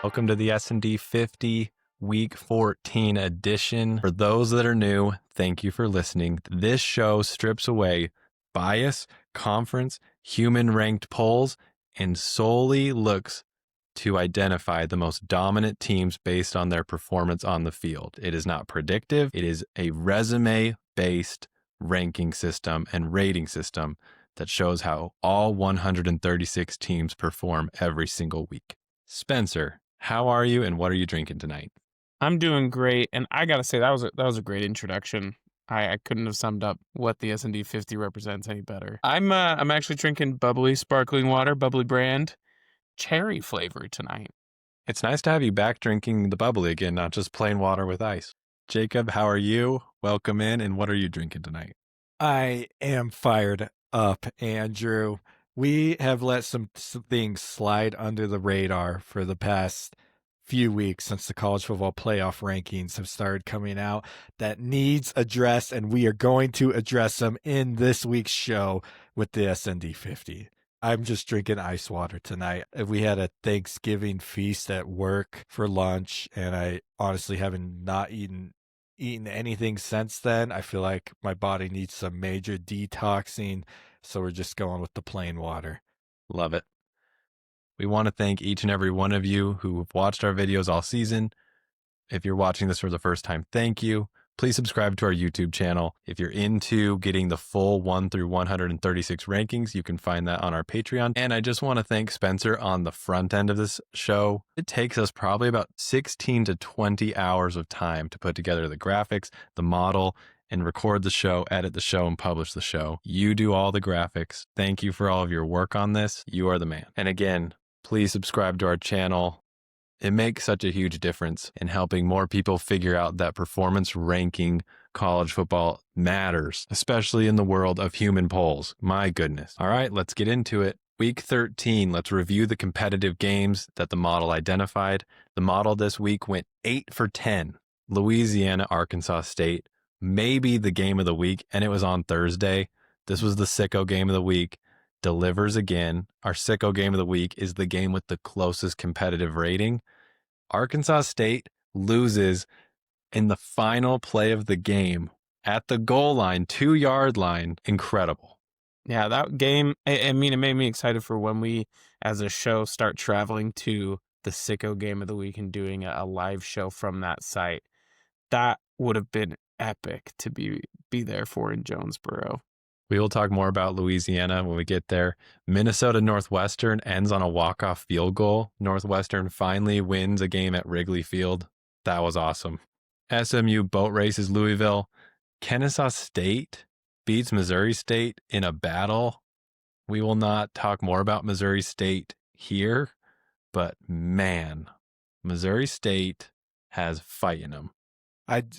Welcome to the S&D 50 Week 14 edition. For those that are new, thank you for listening. This show strips away bias, conference, human ranked polls, and solely looks to identify the most dominant teams based on their performance on the field. It is not predictive. It is a resume-based ranking system and rating system that shows how all 136 teams perform every single week. Spencer, how are you and what are you drinking tonight? I'm doing great, and I gotta say that was a great introduction. I couldn't have summed up what the S&D 50 represents any better. I'm actually drinking bubbly sparkling water, bubbly brand, cherry flavor tonight. It's nice to have you back drinking the bubbly again, not just plain water with ice. Jacob, how are you? Welcome in, and what are you drinking tonight? I am fired up, Andrew. We have let some things slide under the radar for the past few weeks since the college football playoff rankings have started coming out that needs addressed, and we are going to address them in this week's show with the SND 50. I'm just drinking ice water tonight. We had a Thanksgiving feast at work for lunch, and I honestly haven't not eaten anything since then. I feel like my body needs some major detoxing, so we're just going with the plain water. Love it. We want to thank each and every one of you who have watched our videos all season. If you're watching this for the first time, thank you. Please subscribe to our YouTube channel. If you're into getting the full 1 through 136 rankings, you can find that on our Patreon. And I just want to thank Spencer on the front end of this show. It takes us probably about 16 to 20 hours of time to put together the graphics, the model, and record the show, edit the show, and publish the show. You do all the graphics. Thank you for all of your work on this. You are the man. And again, please subscribe to our channel. It makes such a huge difference in helping more people figure out that performance ranking college football matters, especially in the world of human polls. My goodness. All right, let's get into it. Week 13, let's review the competitive games that the model identified. The model this week went 8 for 10. Louisiana, Arkansas State, maybe the game of the week, and it was on Thursday. This was the sicko game of the week. Delivers again. Our sicko game of the week is the game with the closest competitive rating. Arkansas State loses in the final play of the game at the goal line, 2-yard line. Incredible. Yeah, that game, I mean, it made me excited for when we, as a show, start traveling to the sicko game of the week and doing a live show from that site. That would have been epic to be there for in Jonesboro. We will talk more about Louisiana when we get there. Minnesota Northwestern ends on a walk-off field goal. Northwestern finally wins a game at Wrigley Field. That was awesome. SMU boat races Louisville. Kennesaw State beats Missouri State in a battle. We will not talk more about Missouri State here, but man, Missouri State has fight in them. I'd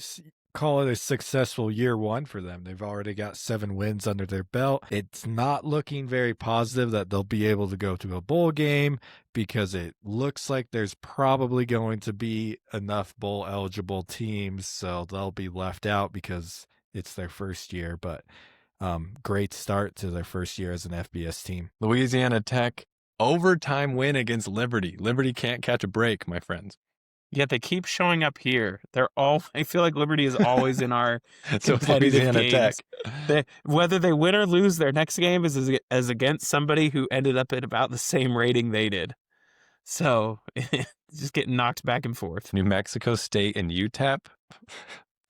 call it a successful year one for them. They've already got 7 wins under their belt. It's not looking very positive that they'll be able to go to a bowl game because it looks like there's probably going to be enough bowl eligible teams, so they'll be left out because it's their first year. But great start to their first year as an FBS team. Louisiana Tech overtime win against Liberty. Liberty can't catch a break, my friends. Yet they keep showing up here. I feel like Liberty is always in our So competitive Louisiana games. Tech. Whether they win or lose, their next game is as against somebody who ended up at about the same rating they did. So just getting knocked back and forth. New Mexico State and UTEP,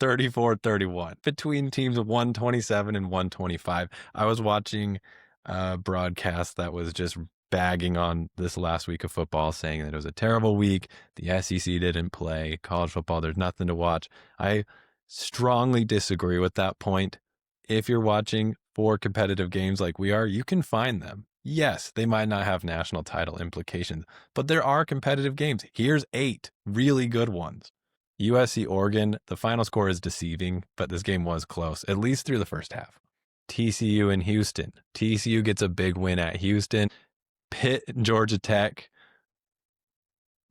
34-31. Between teams of 127 and 125. I was watching a broadcast that was just bagging on this last week of football, saying that it was a terrible week. The SEC didn't play. College football, there's nothing to watch. I strongly disagree with that point. If you're watching 4 competitive games like we are, you can find them. Yes, they might not have national title implications, but there are competitive games. Here's 8 really good ones. USC Oregon, the final score is deceiving, but this game was close, at least through the first half. TCU and Houston. TCU gets a big win at Houston. Pitt, Georgia Tech.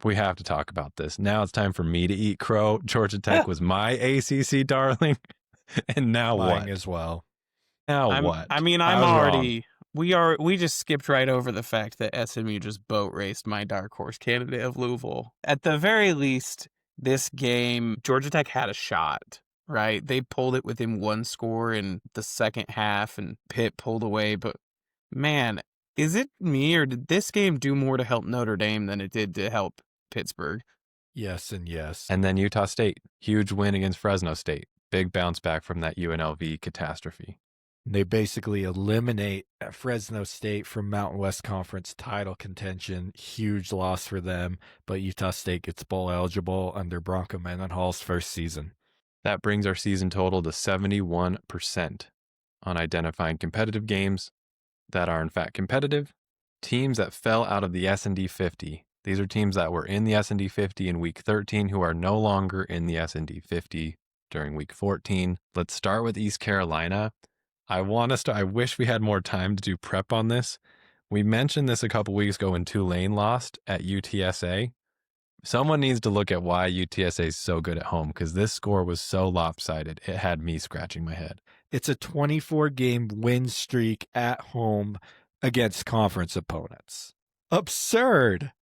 We have to talk about this. Now it's time for me to eat crow. Georgia Tech was my ACC darling. And now Mine what? as well. Now what? I mean, I I'm was already We just skipped right over the fact that SMU just boat raced my dark horse candidate of Louisville. At the very least, this game, Georgia Tech had a shot, right? They pulled it within one score in the second half, and Pitt pulled away. But man, is it me, or did this game do more to help Notre Dame than it did to help Pittsburgh? Yes and yes. And then Utah State, huge win against Fresno State. Big bounce back from that UNLV catastrophe. They basically eliminate Fresno State from Mountain West Conference title contention. Huge loss for them, but Utah State gets bowl eligible under Bronco Mendenhall's first season. That brings our season total to 71% on identifying competitive games that are in fact competitive. Teams that fell out of the S&D 50. These are teams that were in the S&D 50 in week 13 who are no longer in the S&D 50 during week 14. Let's start with East Carolina. I wish we had more time to do prep on this. We mentioned this a couple weeks ago when Tulane lost at UTSA. Someone needs to look at why UTSA is so good at home, because this score was so lopsided. It had me scratching my head. It's a 24-game win streak at home against conference opponents. Absurd.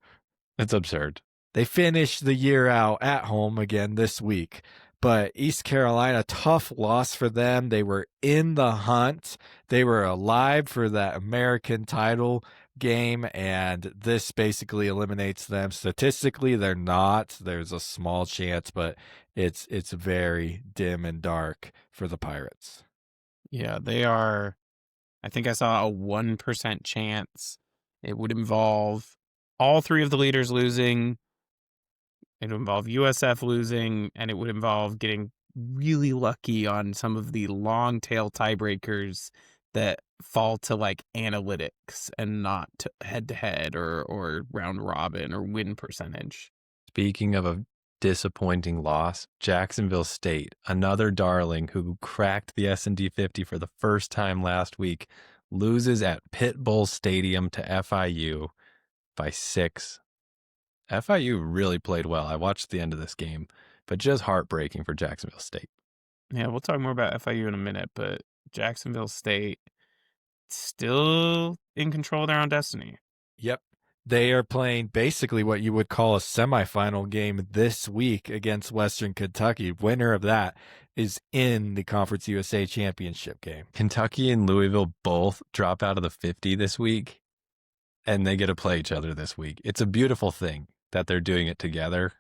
It's absurd. They finished the year out at home again this week. But East Carolina, tough loss for them. They were in the hunt. They were alive for that American title game, and this basically eliminates them. Statistically, they're not. There's a small chance, but it's very dim and dark for the Pirates. Yeah, they are. I think I saw a 1% chance. It would involve all three of the leaders losing. It would involve USF losing, and it would involve getting really lucky on some of the long tail tiebreakers that fall to like analytics and not to head-to-head or round robin or win percentage. Speaking of a disappointing loss, Jacksonville State, another darling who cracked the S&D 50 for the first time last week, loses at Pitbull Stadium to FIU by 6. FIU really played well. I watched the end of this game, but just heartbreaking for Jacksonville State. Yeah, we'll talk more about FIU in a minute, but Jacksonville State still in control of their own destiny. Yep. They are playing basically what you would call a semifinal game this week against Western Kentucky. Winner of that is in the Conference USA Championship game. Kentucky and Louisville both drop out of the 50 this week, and they get to play each other this week. It's a beautiful thing that they're doing it together,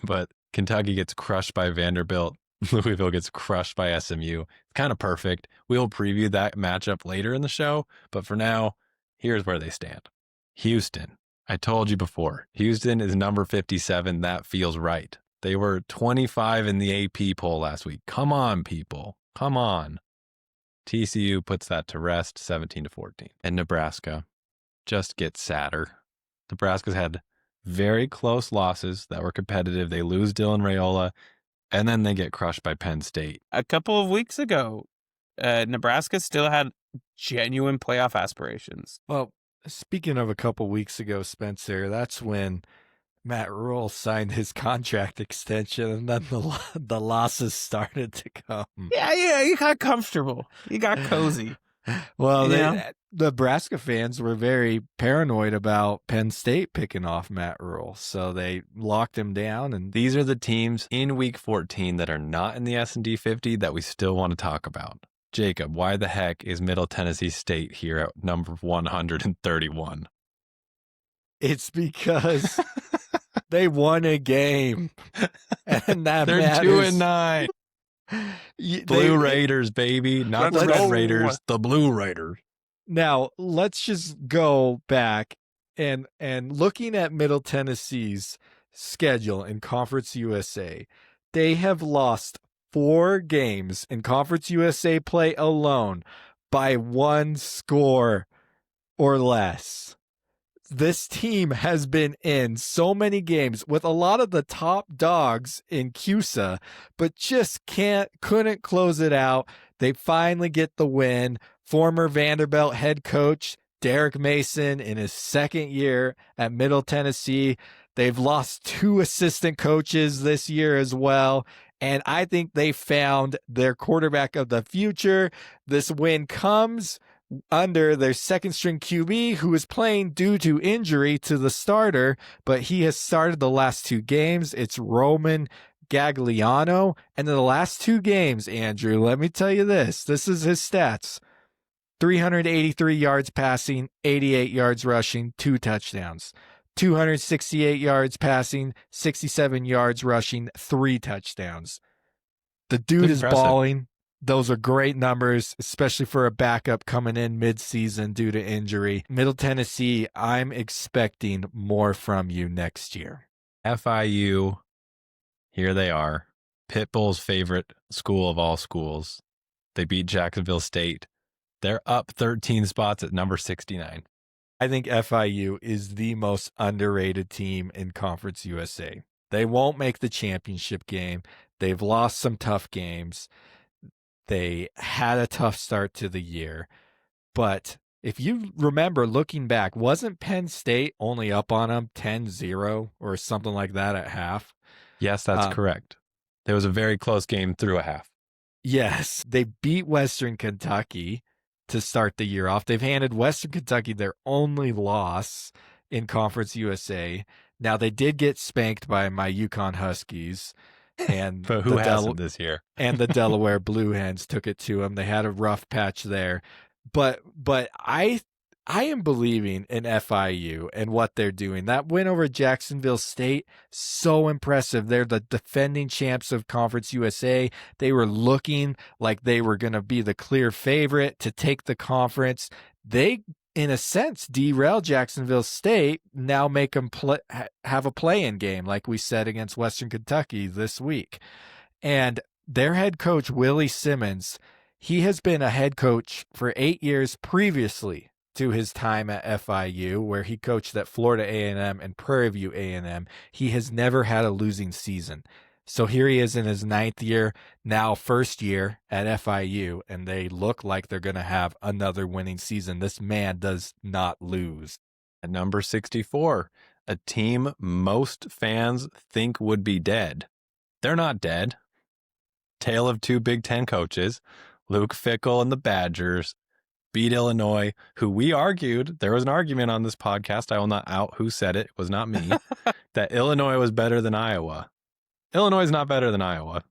but Kentucky gets crushed by Vanderbilt. Louisville gets crushed by SMU. It's kind of perfect. We'll preview that matchup later in the show, but for now, here's where they stand. Houston. I told you before, Houston is number 57. That feels right. They were 25 in the AP poll last week. Come on, people. Come on. TCU puts that to rest, 17-14. And Nebraska just gets sadder. Nebraska's had very close losses that were competitive. They lose Dylan Raiola, and then they get crushed by Penn State. A couple of weeks ago, Nebraska still had genuine playoff aspirations. Well, speaking of a couple weeks ago, Spencer, that's when Matt Rule signed his contract extension, and then the losses started to come. Yeah, you got comfortable. You got cozy. Well, the Nebraska fans were very paranoid about Penn State picking off Matt Rule, so they locked him down. And these are the teams in Week 14 that are not in the S&D 50 that we still want to talk about. Jacob, why the heck is Middle Tennessee State here at number 131? It's because they won a game, and that they're matters. 2-9. Blue Raiders, baby. Not the Red Raiders, the Blue Raiders. Now, let's just go back and looking at Middle Tennessee's schedule in Conference USA. They have lost 4 games in Conference USA play alone by 1 score or less. This team has been in so many games with a lot of the top dogs in CUSA, but just couldn't close it out. They finally get the win. Former Vanderbilt head coach Derek Mason in his second year at Middle Tennessee. They've lost 2 assistant coaches this year as well. And I think they found their quarterback of the future. This win comes under their second string QB, who is playing due to injury to the starter, but he has started the last 2 games. It's Roman Gagliano. And in the last 2 games, Andrew, let me tell you this. This is his stats. 383 yards passing, 88 yards rushing, 2 touchdowns. 268 yards passing, 67 yards rushing, 3 touchdowns. The dude is balling. Those are great numbers, especially for a backup coming in mid-season due to injury. Middle Tennessee, I'm expecting more from you next year. FIU, here they are. Pitbull's favorite school of all schools. They beat Jacksonville State. They're up 13 spots at number 69. I think FIU is the most underrated team in Conference USA. They won't make the championship game. They've lost some tough games. They had a tough start to the year. But if you remember looking back, wasn't Penn State only up on them 10-0 or something like that at half? Yes, that's correct. There was a very close game through a half. Yes, they beat Western Kentucky to start the year off. They've handed Western Kentucky their only loss in Conference USA. Now, they did get spanked by my Yukon Huskies. And but who hasn't this year? And the Delaware Blue Hens took it to them. They had a rough patch there. But I am believing in FIU and what they're doing. That win over Jacksonville State, so impressive. They're the defending champs of Conference USA. They were looking like they were going to be the clear favorite to take the conference. They, in a sense, derail Jacksonville State, now make them have a play-in game like we said against Western Kentucky this week. And their head coach, Willie Simmons, he has been a head coach for 8 years previously to his time at FIU, where he coached at Florida A&M and Prairie View A&M. He has never had a losing season. So here he is in his 9th year, now first year at FIU, and they look like they're going to have another winning season. This man does not lose. At number 64, a team most fans think would be dead. They're not dead. Tale of 2 Big Ten coaches, Luke Fickell and the Badgers, beat Illinois, who we argued, there was an argument on this podcast, I will not out who said it was not me, that Illinois was better than Iowa. Illinois is not better than Iowa.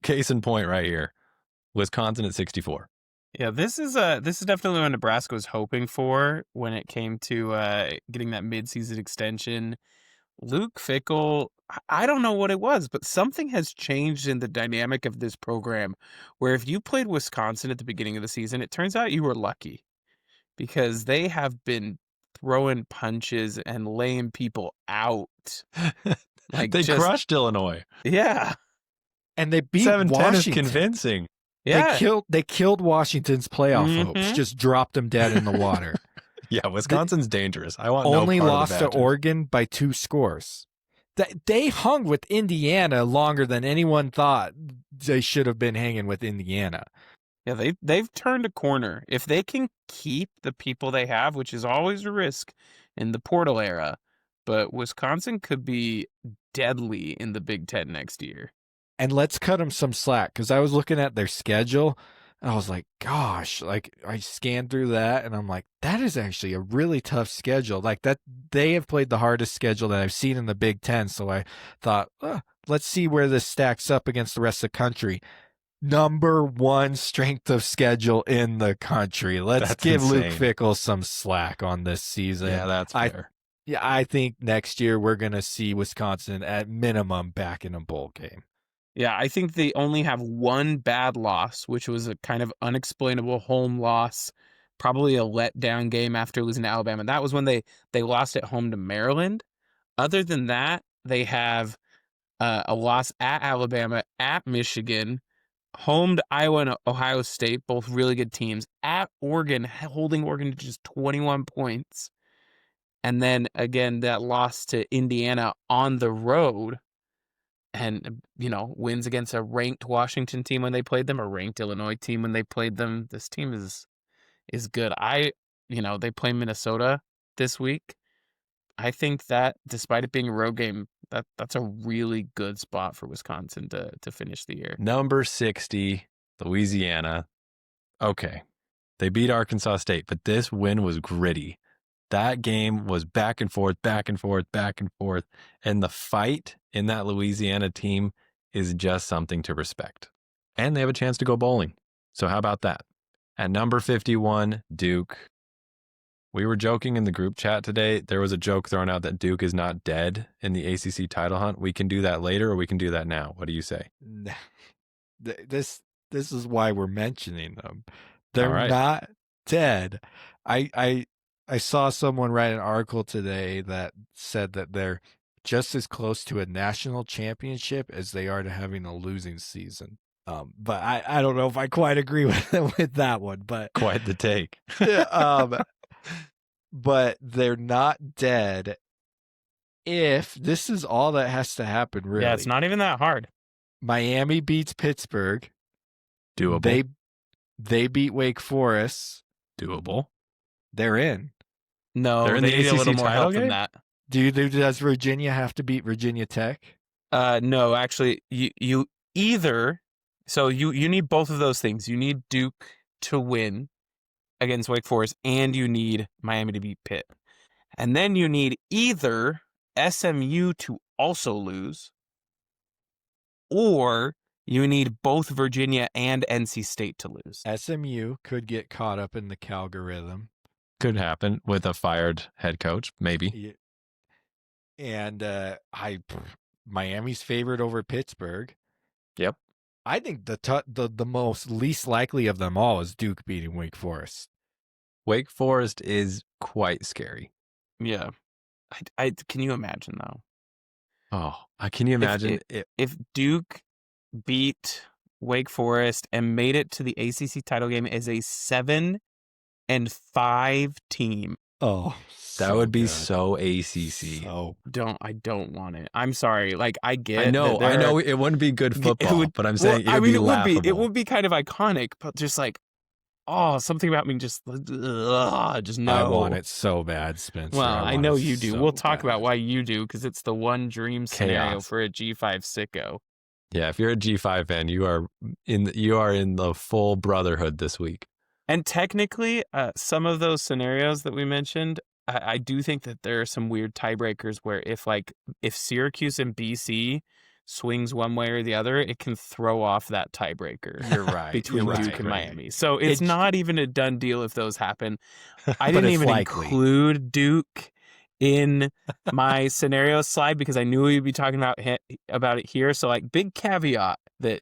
Case in point right here. Wisconsin at 64. Yeah, this is definitely what Nebraska was hoping for when it came to getting that midseason extension. Luke Fickell, I don't know what it was, but something has changed in the dynamic of this program where if you played Wisconsin at the beginning of the season, it turns out you were lucky because they have been throwing punches and laying people out. Like they crushed Illinois. Yeah. And they beat 7-10 Washington. is convincing. Yeah. They killed Washington's playoff hopes, just dropped them dead in the water. Yeah, Wisconsin's dangerous. I want only no part lost of the to Oregon by 2 scores. They hung with Indiana longer than anyone thought they should have been hanging with Indiana. Yeah, they've turned a corner. If they can keep the people they have, which is always a risk in the portal era, but Wisconsin could be deadly in the Big Ten next year. And let's cut them some slack, because I was looking at their schedule, and I was like, gosh, like I scanned through that, and I'm like, that is actually a really tough schedule. Like that, they have played the hardest schedule that I've seen in the Big Ten. So I thought, let's see where this stacks up against the rest of the country. Number 1 strength of schedule in the country. Let's give insane. Luke Fickell some slack on this season. Yeah, that's fair. I think next year we're going to see Wisconsin at minimum back in a bowl game. Yeah, I think they only have one bad loss, which was a kind of unexplainable home loss, probably a letdown game after losing to Alabama. That was when they lost at home to Maryland. Other than that, they have a loss at Alabama, at Michigan, home to Iowa and Ohio State, both really good teams, at Oregon, holding Oregon to just 21 points. And then, again, that loss to Indiana on the road. And, wins against a ranked Washington team when they played them, a ranked Illinois team when they played them. This team is good. They play Minnesota this week. I think that despite it being a road game, that's a really good spot for Wisconsin to finish the year. Number 60, Louisiana. Okay. They beat Arkansas State, but this win was gritty. That game was back and forth, back and forth, back and forth. And the fight in that Louisiana team is just something to respect. And they have a chance to go bowling. So how about that? At number 51, Duke. We were joking in the group chat today. There was a joke thrown out that Duke is not dead in the ACC title hunt. We can do that later or we can do that now. What do you say? This is why we're mentioning them. They're All right. not dead. I saw someone write an article today that said that they're just as close to a national championship as they are to having a losing season. But I don't know if I quite agree with that one. But Quite the take. but they're not dead. If this is all that has to happen, really. Yeah, it's not even that hard. Miami beats Pittsburgh. Doable. They beat Wake Forest. Doable. They're in. No, They're in they the need a little ACC more title help game? than that. Does Virginia have to beat Virginia Tech? No, actually, you either. So you need both of those things. You need Duke to win against Wake Forest, and you need Miami to beat Pitt. And then you need either SMU to also lose, or you need both Virginia and NC State to lose. SMU could get caught up in the Calgorithm. Could happen with a fired head coach, maybe. And Miami's favored over Pittsburgh. Yep. I think the most least likely of them all is Duke beating Wake Forest. Wake Forest is quite scary. Yeah. I can you imagine though? Oh, can you imagine If Duke beat Wake Forest and made it to the ACC title game as a 7-5 team? Oh, that would be good. so ACC. So I don't want it. I'm sorry. Like I get. I know it wouldn't be good football, but I'm saying it would be laughable. It would be kind of iconic, but just like, something about me just no. I want it so bad, Spencer. Well, I know you do. We'll talk bad. about why you do, because it's the one dream scenario Chaos. for a G5 sicko. Yeah, if you're a G5 fan, you are in the full brotherhood this week. And technically, some of those scenarios that we mentioned, I do think that there are some weird tiebreakers where if Syracuse and BC swings one way or the other, it can throw off that tiebreaker. You're right. Between You're Duke right, and right. Miami. So it's not even a done deal if those happen. I But didn't it's even likely. include Duke in my scenario slide because I knew we'd be talking about it here. So like big caveat that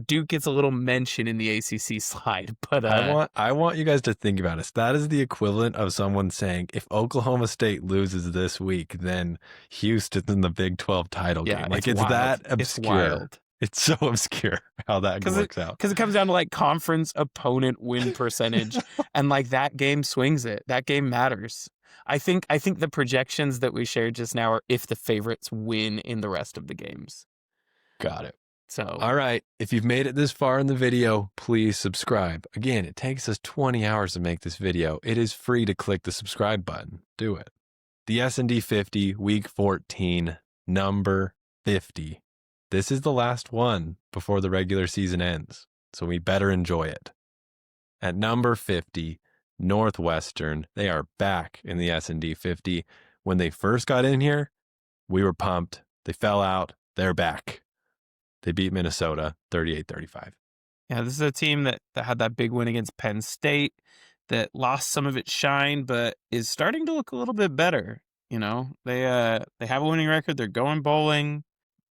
Duke gets a little mention in the ACC slide. But I want you guys to think about it. That is the equivalent of someone saying if Oklahoma State loses this week, then Houston's in the Big 12 title game. Like it's wild. that obscure. It's wild. It's so obscure how that works out. Because it comes down to like conference opponent win percentage, and like that game swings it. That game matters. I think the projections that we shared just now are if the favorites win in the rest of the games. Got it. So all right. If you've made it this far in the video, please subscribe. Again, it takes us 20 hours to make this video. It is free to click the subscribe button. Do it. The S&D 50, week 14, number 50. This is the last one before the regular season ends, so we better enjoy it. At number 50, Northwestern. They are back in the S&D 50. When they first got in here, we were pumped. They fell out. They're back. They beat Minnesota 38-35. yeah, this is a team that had that big win against Penn State, that lost some of its shine, but is starting to look a little bit better. You know, they have a winning record. They're going bowling.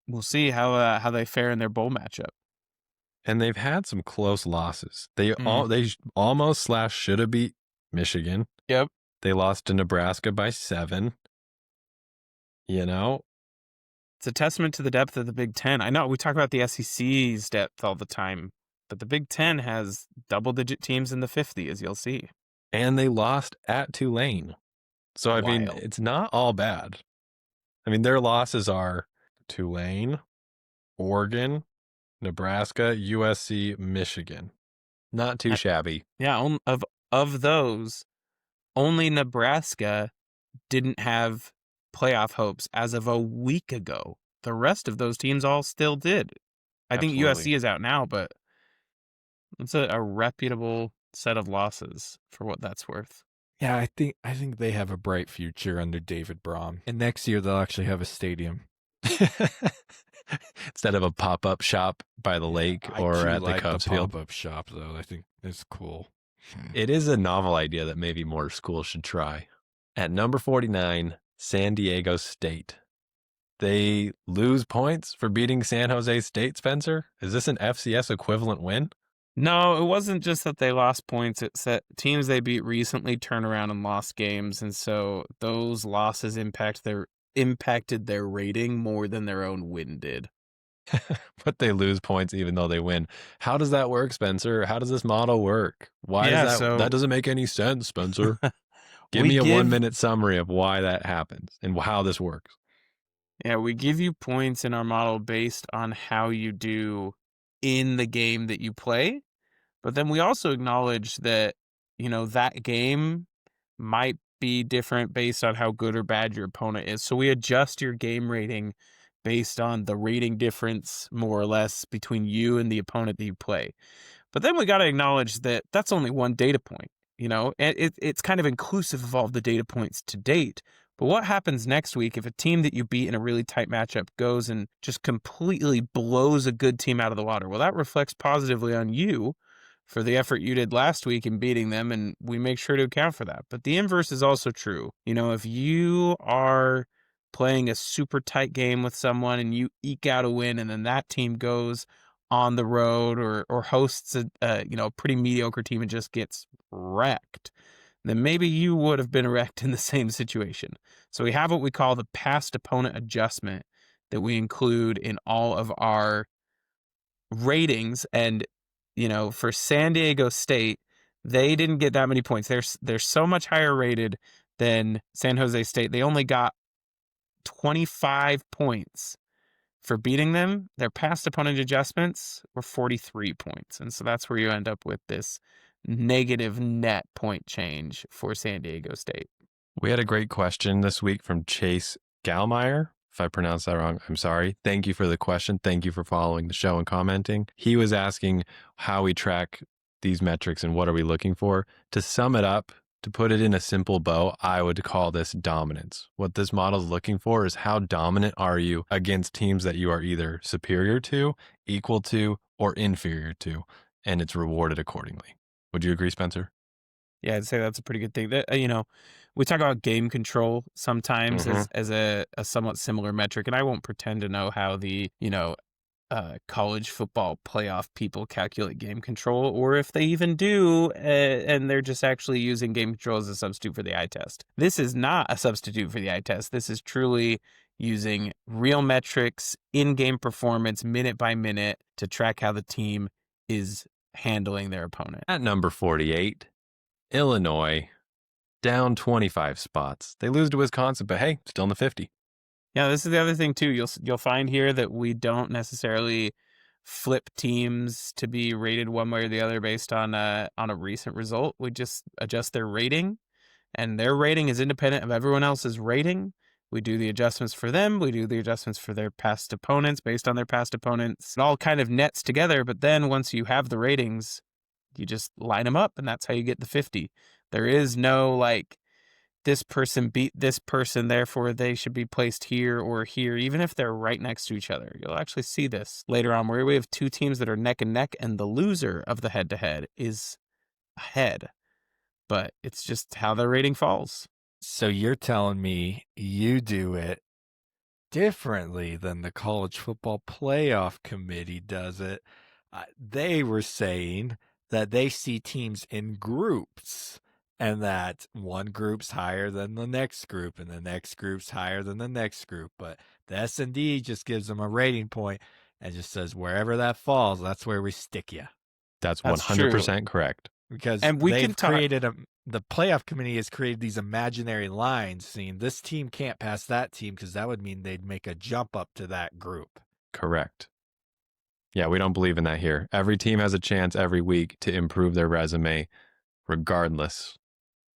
We'll see how they fare in their bowl matchup. And they've had some close losses. They almost / should have beat Michigan. Yep. They lost to Nebraska by 7. You know, It's a testament to the depth of the Big Ten. I know we talk about the SEC's depth all the time, but the Big Ten has double-digit teams in the 50, as you'll see. and they lost at Tulane. So, I mean, Wild. it's not all bad. I mean, their losses are Tulane, Oregon, Nebraska, USC, Michigan. Not too shabby. Yeah, of those, only Nebraska didn't have playoff hopes as of a week ago. The rest of those teams all still did. I think Absolutely. USC is out now, but it's a reputable set of losses for what that's worth. Yeah, I think they have a bright future under David Braum. And next year they'll actually have a stadium. Instead of a pop-up shop by the lake or at the Cubs field. Pop-up shop, though. I think it's cool. It is a novel idea that maybe more schools should try. At number 49, San Diego State. They lose points for beating San Jose State, Spencer? Is this an FCS equivalent win? No, it wasn't just that they lost points. It's that teams they beat recently turned around and lost games, and so those losses impacted their rating more than their own win did. But they lose points even though they win. How does that work, Spencer? How does this model work? Why is that? That doesn't make any sense, Spencer. Give me a 1-minute summary of why that happens and how this works. Yeah, we give you points in our model based on how you do in the game that you play. But then we also acknowledge that, that game might be different based on how good or bad your opponent is. So we adjust your game rating based on the rating difference, more or less, between you and the opponent that you play. But then we got to acknowledge that that's only one data point. It's kind of inclusive of all the data points to date. But what happens next week if a team that you beat in a really tight matchup goes and just completely blows a good team out of the water? Well, that reflects positively on you for the effort you did last week in beating them, and we make sure to account for that. But the inverse is also true. If you are playing a super tight game with someone and you eke out a win, and then that team goes on the road or hosts a pretty mediocre team and just gets wrecked, then maybe you would have been wrecked in the same situation. So we have what we call the past opponent adjustment that we include in all of our ratings. And, for San Diego State, they didn't get that many points. They're so much higher rated than San Jose State. They only got 25 points for beating them. Their past opponent adjustments were 43 points. And so that's where you end up with this negative net point change for San Diego State. We had a great question this week from Chase Gallmeyer. If I pronounced that wrong, I'm sorry. Thank you for the question. Thank you for following the show and commenting. He was asking how we track these metrics and what are we looking for. To sum it up, to put it in a simple bow, I would call this dominance. What this model is looking for is how dominant are you against teams that you are either superior to, equal to, or inferior to, and it's rewarded accordingly. Would you agree, Spencer? Yeah, I'd say that's a pretty good thing. That we talk about game control sometimes as a somewhat similar metric, and I won't pretend to know how the college football playoff people calculate game control, or if they even do, and they're just actually using game control as a substitute for the eye test. This is not a substitute for the eye test. This is truly using real metrics, in-game performance, minute by minute, to track how the team is handling their opponent. At number 48, Illinois, down 25 spots. They lose to Wisconsin, but hey, still in the 50. Yeah, this is the other thing too. You'll find here that we don't necessarily flip teams to be rated one way or the other based on a recent result. We just adjust their rating, and their rating is independent of everyone else's rating. We do the adjustments for them. We do the adjustments for their past opponents based on their past opponents. It all kind of nets together, but then once you have the ratings, you just line them up, and that's how you get the 50. There is no this person beat this person, therefore they should be placed here or here, even if they're right next to each other. You'll actually see this later on where we have two teams that are neck and neck, and the loser of the head-to-head is ahead. But it's just how their rating falls. So you're telling me you do it differently than the College Football Playoff Committee does it. They were saying that they see teams in groups, and that one group's higher than the next group, and the next group's higher than the next group. But the S&D just gives them a rating point and just says, wherever that falls, that's where we stick you. That's 100% correct. Because and they've created the playoff committee has created these imaginary lines saying this team can't pass that team because that would mean they'd make a jump up to that group. Correct. Yeah, we don't believe in that here. Every team has a chance every week to improve their resume regardless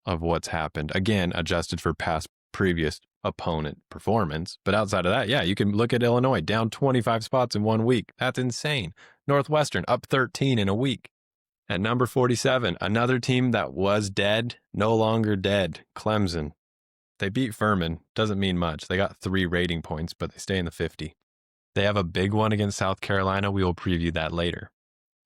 of what's happened. Again, adjusted for previous opponent performance. But outside of that, yeah, you can look at Illinois down 25 spots in 1 week. That's insane. Northwestern up 13 in a week. At number 47, another team that was dead, no longer dead, Clemson. They beat Furman. Doesn't mean much. They got 3 rating points, but they stay in the 50. They have a big one against South Carolina. We will preview that later.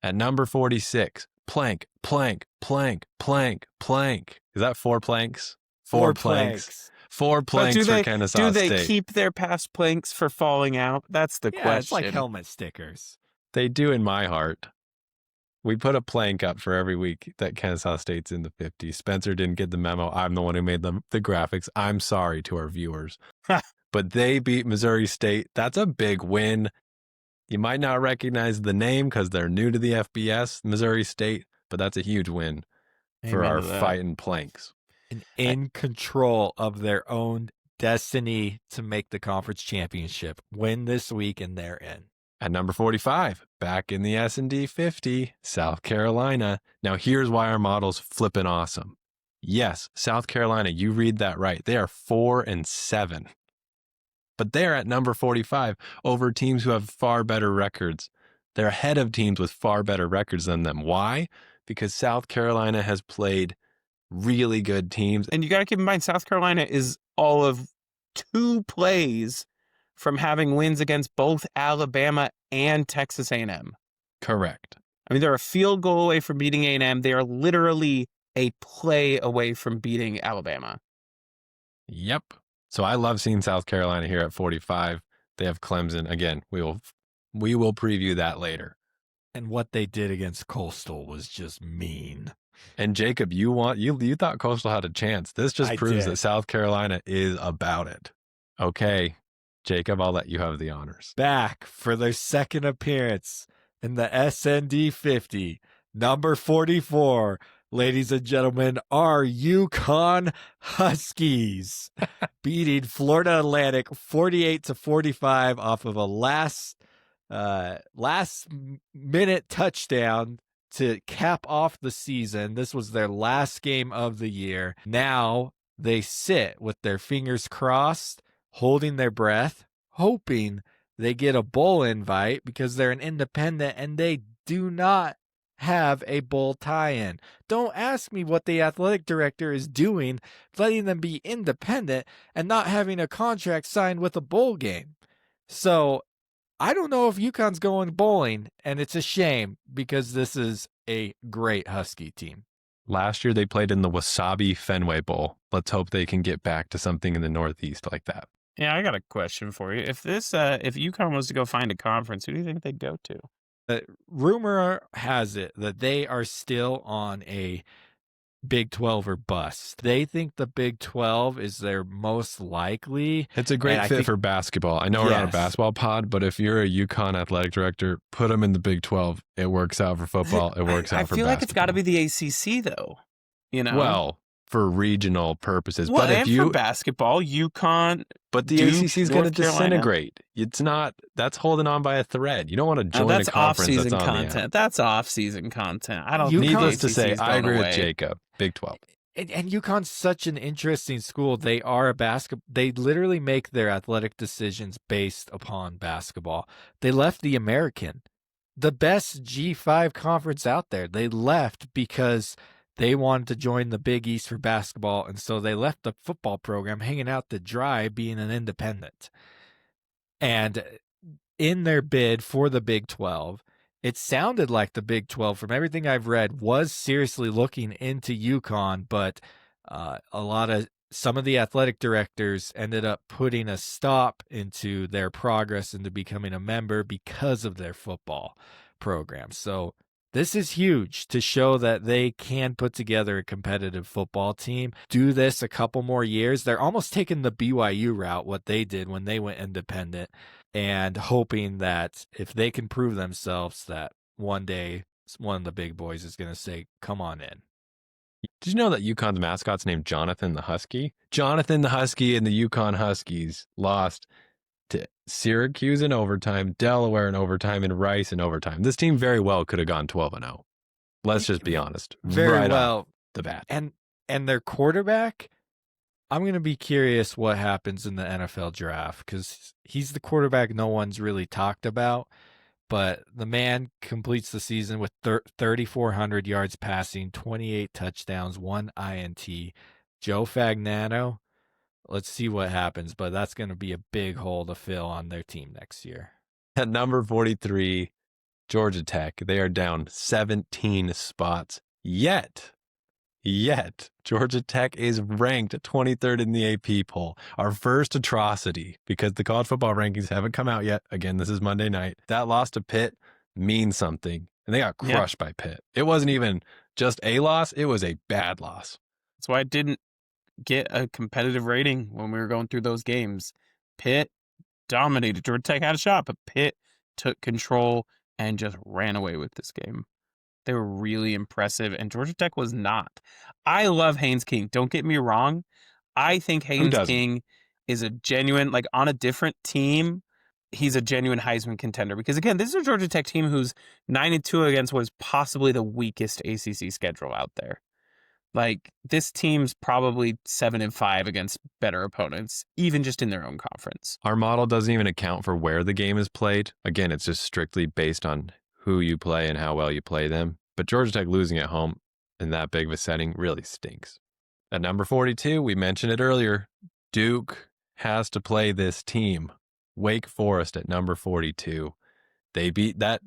At number 46, plank, plank, plank, plank, plank. Is that 4 planks? 4 planks. 4 planks for Kennesaw Do they State. keep their past planks for falling out? That's the question. It's like helmet stickers. They do in my heart. We put a plank up for every week that Kennesaw State's in the 50s. Spencer didn't get the memo. I'm the one who made the graphics. I'm sorry to our viewers. But they beat Missouri State. That's a big win. You might not recognize the name because they're new to the FBS, Missouri State, but that's a huge win for our fighting planks. And in control of their own destiny to make the conference championship. Win this week and they're in. At number 45, back in the S&D 50, South Carolina. Now here's why our model's flipping awesome. Yes, South Carolina, you read that right. They are 4-7. But they're at number 45 over teams who have far better records. They're ahead of teams with far better records than them. Why? Because South Carolina has played really good teams. And you got to keep in mind, South Carolina is all of 2 plays from having wins against both Alabama and Texas A&M. Correct. I mean, they're a field goal away from beating A&M. They are literally a play away from beating Alabama. Yep. So I love seeing South Carolina here at 45. They have Clemson. Again, we will preview that later. And what they did against Coastal was just mean. And Jacob, you thought Coastal had a chance. This just proves that South Carolina is about it. Okay, Jacob, I'll let you have the honors. Back for their second appearance in the SND 50, number 44. Ladies and gentlemen, our UConn Huskies beating Florida Atlantic 48-45 off of a last minute touchdown to cap off the season. This was their last game of the year. Now they sit with their fingers crossed, holding their breath, hoping they get a bowl invite because they're an independent and they do not have a bowl tie-in. Don't ask me what the athletic director is doing, letting them be independent and not having a contract signed with a bowl game. So I don't know if UConn's going bowling, and it's a shame because this is a great Husky team. Last year they played in the Wasabi Fenway Bowl. Let's hope they can get back to something in the Northeast like that. Yeah, I got a question for you. If UConn was to go find a conference, who do you think they'd go to? Rumor has it that they are still on a Big 12 or bust. They think the Big 12 is their most likely. It's a great fit for basketball. I know we're not a basketball pod, but if you're a UConn athletic director, put them in the Big 12. It works out for football. It works out for basketball. I feel like it's got to be the ACC, though. You know? Well, for regional purposes. Well, but if you for basketball, UConn. But the ACC is going to disintegrate. It's not. That's holding on by a thread. You don't want to join a conference that's on content. the end. That's off-season content. I don't. Needless to say, I agree with Jacob. Big 12. And UConn's such an interesting school. They are a basketball. They literally make their athletic decisions based upon basketball. They left the American, the best G5 conference out there. They left because they wanted to join the Big East for basketball, and so they left the football program hanging out to dry, being an independent. And in their bid for the Big 12, it sounded like the Big 12, from everything I've read, was seriously looking into UConn, but some of the athletic directors ended up putting a stop into their progress into becoming a member because of their football program. So this is huge to show that they can put together a competitive football team. Do this a couple more years. They're almost taking the BYU route, what they did when they went independent, and hoping that if they can prove themselves, that one day one of the big boys is going to say, come on in. Did you know that UConn's mascot's named Jonathan the Husky? Jonathan the Husky and the UConn Huskies lost to Syracuse in overtime, Delaware in overtime, and Rice in overtime. This team very well could have gone 12-0. Let's just be honest. Very well. The bat. And their quarterback, I'm going to be curious what happens in the NFL draft because he's the quarterback no one's really talked about. but the man completes the season with 3,400 yards passing, 28 touchdowns, 1 INT. Joe Fagnano, let's see what happens, but that's going to be a big hole to fill on their team next year. At number 43, Georgia Tech. They are down 17 spots. Yet, Georgia Tech is ranked 23rd in the AP poll. Our first atrocity, because the college football rankings haven't come out yet. Again, this is Monday night. That loss to Pitt means something. And they got crushed by Pitt. It wasn't even just a loss. It was a bad loss. That's why I didn't get a competitive rating when we were going through those games. Pitt dominated. Georgia Tech had a shot, but Pitt took control and just ran away with this game. They were really impressive, and Georgia Tech was not. I love Haynes King. Don't get me wrong. I think Haynes King is a genuine, like on a different team, he's a genuine Heisman contender. Because again, this is a Georgia Tech team who's 9-2 against what is possibly the weakest ACC schedule out there. Like, this team's probably 7-5 against better opponents, even just in their own conference. Our model doesn't even account for where the game is played. Again, it's just strictly based on who you play and how well you play them. But Georgia Tech losing at home in that big of a setting really stinks. At number 42, we mentioned it earlier, Duke has to play this team. Wake Forest at number 42. They beat that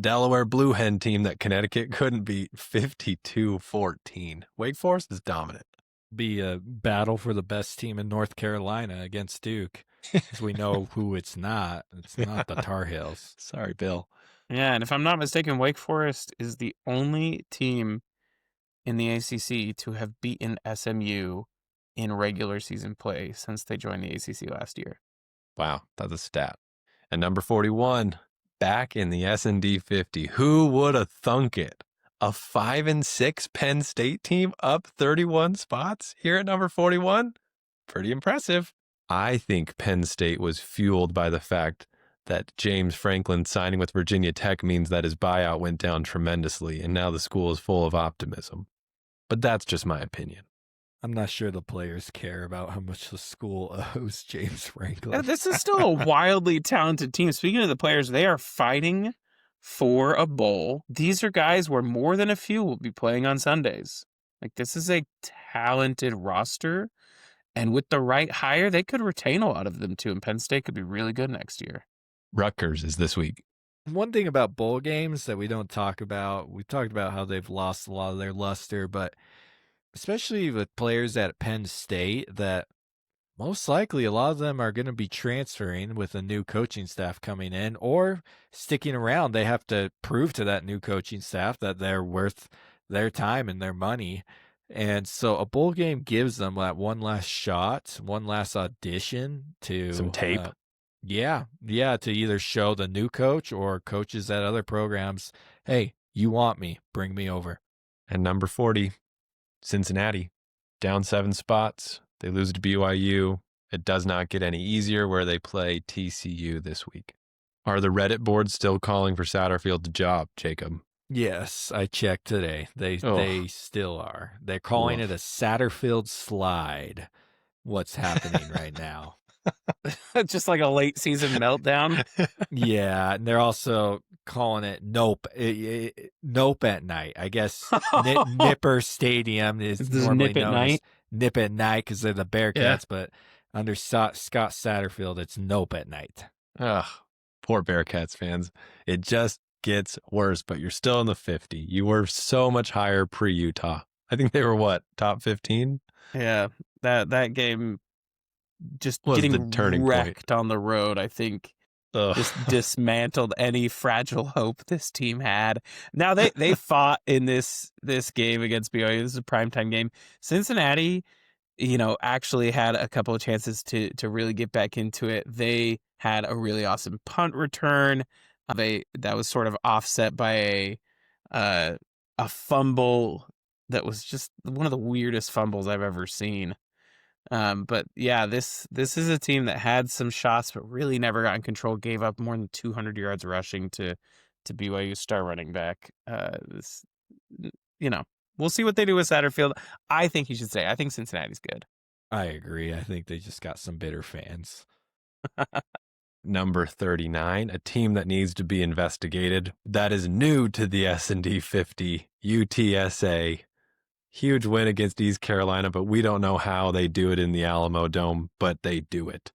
Delaware Blue Hen team that Connecticut couldn't beat 52-14. Wake Forest is dominant. Be a battle for the best team in North Carolina against Duke, because we know who it's not. It's not the Tar Heels. Sorry, Bill. Yeah, and if I'm not mistaken, Wake Forest is the only team in the ACC to have beaten SMU in regular season play since they joined the ACC last year. Wow, that's a stat. At number 41, back in the S&D 50, who would have thunk it? A 5-6 Penn State team up 31 spots here at number 41? Pretty impressive. I think Penn State was fueled by the fact that James Franklin signing with Virginia Tech means that his buyout went down tremendously, and now the school is full of optimism. But that's just my opinion. I'm not sure the players care about how much the school owes James Franklin. Yeah, this is still a wildly talented team. Speaking of the players, they are fighting for a bowl. These are guys where more than a few will be playing on Sundays. Like, this is a talented roster, and with the right hire, they could retain a lot of them too, and Penn State could be really good next year. Rutgers is this week. One thing about bowl games that we don't talk about, we talked about how they've lost a lot of their luster, but especially with players at Penn State, that most likely a lot of them are going to be transferring with a new coaching staff coming in or sticking around. They have to prove to that new coaching staff that they're worth their time and their money. And so a bowl game gives them that one last shot, one last audition to some tape. To either show the new coach or coaches at other programs, hey, you want me, bring me over. And number 40, Cincinnati, down 7 spots. They lose to BYU. It does not get any easier where they play TCU this week. Are the Reddit boards still calling for Satterfield's job, Jacob? Yes, I checked today. They still are. They're calling it a Satterfield slide. What's happening right now? Just like a late season meltdown. Yeah, and they're also calling it Nope. Nope at night. I guess Nipper Stadium is normally known as Nip at Night because they're the Bearcats, but under Scott Satterfield, it's Nope at night. Ugh, poor Bearcats fans. It just gets worse, but you're still in the 50. You were so much higher pre-Utah. I think they were, top 15? Yeah, that game just was getting the turning wrecked point on the road, I think. Just dismantled any fragile hope this team had. Now they fought in this game against BYU. This is a primetime game. Cincinnati, actually had a couple of chances to really get back into it. They had a really awesome punt return. That was sort of offset by a fumble that was just one of the weirdest fumbles I've ever seen. But yeah, this is a team that had some shots, but really never got in control. Gave up more than 200 yards rushing to BYU star running back. We'll see what they do with Satterfield. I think you should say, I think Cincinnati's good. I agree. I think they just got some bitter fans. Number 39, a team that needs to be investigated. That is new to the S&D 50, UTSA. Huge win against East Carolina, but we don't know how they do it in the Alamo Dome, but they do it.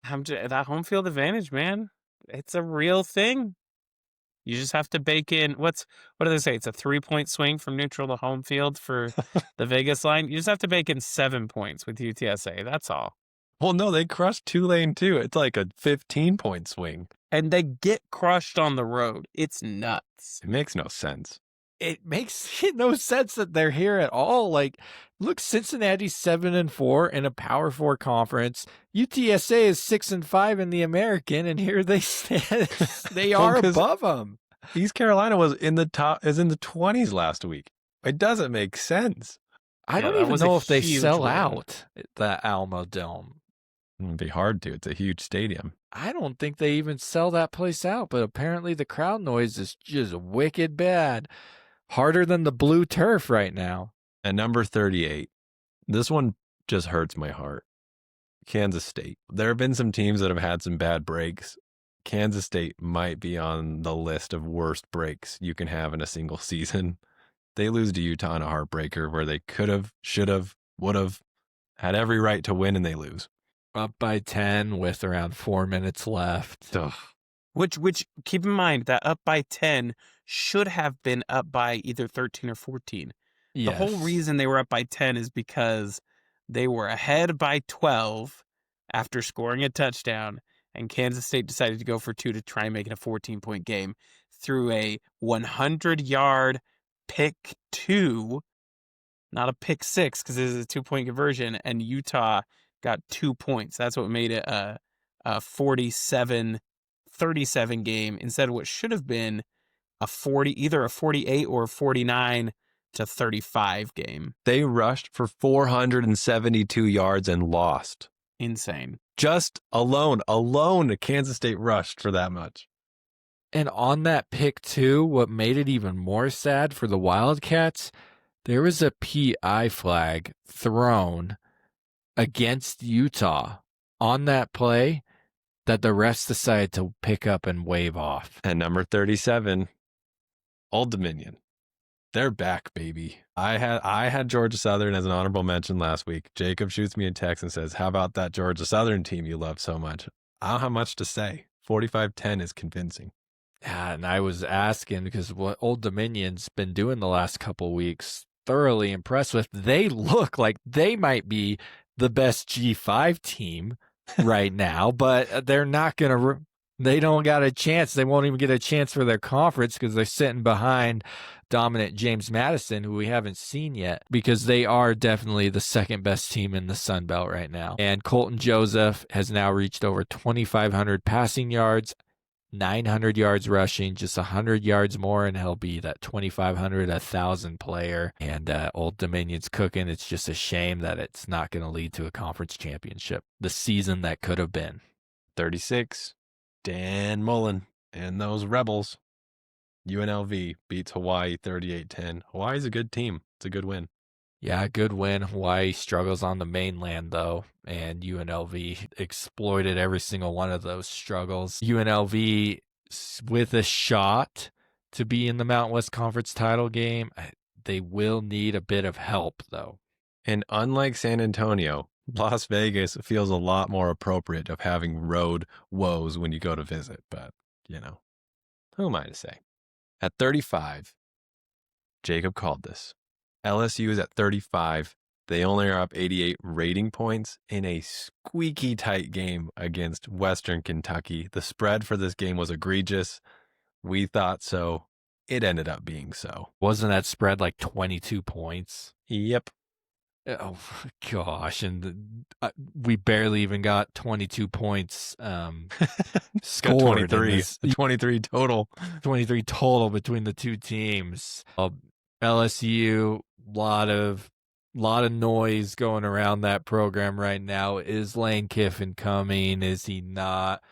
That home field advantage, man. It's a real thing. You just have to bake in what do they say? It's a 3-point swing from neutral to home field for the Vegas line. You just have to bake in 7 points with UTSA. That's all. Well, no, they crushed Tulane too. It's like a 15-point swing. And they get crushed on the road. It's nuts. It makes no sense. It makes no sense that they're here at all. Like, look, Cincinnati's 7-4 in a Power 4 conference. UTSA is 6-5 in the American, and here they stand. They are above them. East Carolina is in the 20s last week. It doesn't make sense. I don't even know if they sell out the Alamo Dome. It'd be hard to. It's a huge stadium. I don't think they even sell that place out, but apparently the crowd noise is just wicked bad. Harder than the blue turf right now. And number 38, this one just hurts my heart. Kansas State. There have been some teams that have had some bad breaks. Kansas State might be on the list of worst breaks you can have in a single season. They lose to Utah in a heartbreaker where they could have, should have, would have, had every right to win, and they lose. Up by 10 with around 4 minutes left. Ugh. Which keep in mind that up by 10 should have been up by either 13 or 14. Yes. The whole reason they were up by 10 is because they were ahead by 12 after scoring a touchdown, and Kansas State decided to go for 2 to try and make it a 14-point game through a 100-yard pick 2, not a pick 6 because it is a 2-point conversion, and Utah got 2 points. That's what made it a 47-37 game instead of what should have been either a 48 or a 49-35 game. They rushed for 472 yards and lost. Insane. Just alone, Kansas State rushed for that much. And on that pick, too, what made it even more sad for the Wildcats, there was a PI flag thrown against Utah on that play that the refs decided to pick up and wave off. And number 37, Old Dominion. They're back, baby. I had Georgia Southern as an honorable mention last week. Jacob shoots me a text and says, how about that Georgia Southern team you love so much? I don't have much to say. 45-10 is convincing. Yeah, and I was asking because what Old Dominion's been doing the last couple weeks, thoroughly impressed with. They look like they might be the best G5 team right now, but they're not going to they don't got a chance. They won't even get a chance for their conference because they're sitting behind dominant James Madison, who we haven't seen yet, because they are definitely the second best team in the Sun Belt right now. And Colton Joseph has now reached over 2,500 passing yards, 900 yards rushing, just 100 yards more, and he'll be that 2,500, 1,000 player. And Old Dominion's cooking. It's just a shame that it's not going to lead to a conference championship. The season that could have been. 36, Dan Mullen and those Rebels. UNLV beats Hawaii 38-10. Hawaii's a good team. It's a good win. Yeah, good win. Hawaii struggles on the mainland, though, and UNLV exploited every single one of those struggles. UNLV with a shot to be in the Mountain West Conference title game. They will need a bit of help, though. And unlike San Antonio, Las Vegas feels a lot more appropriate of having road woes when you go to visit. But, who am I to say? At 35, Jacob called this. LSU is at 35. They only are up 88 rating points in a squeaky tight game against Western Kentucky. The spread for this game was egregious. We thought so. It ended up being so. Wasn't that spread like 22 points? Yep. Oh, gosh. And we barely even got 22 points scored. 23 total. 23 total between the two teams. LSU, lot of noise going around that program right now. Is Lane Kiffin coming? Is he not?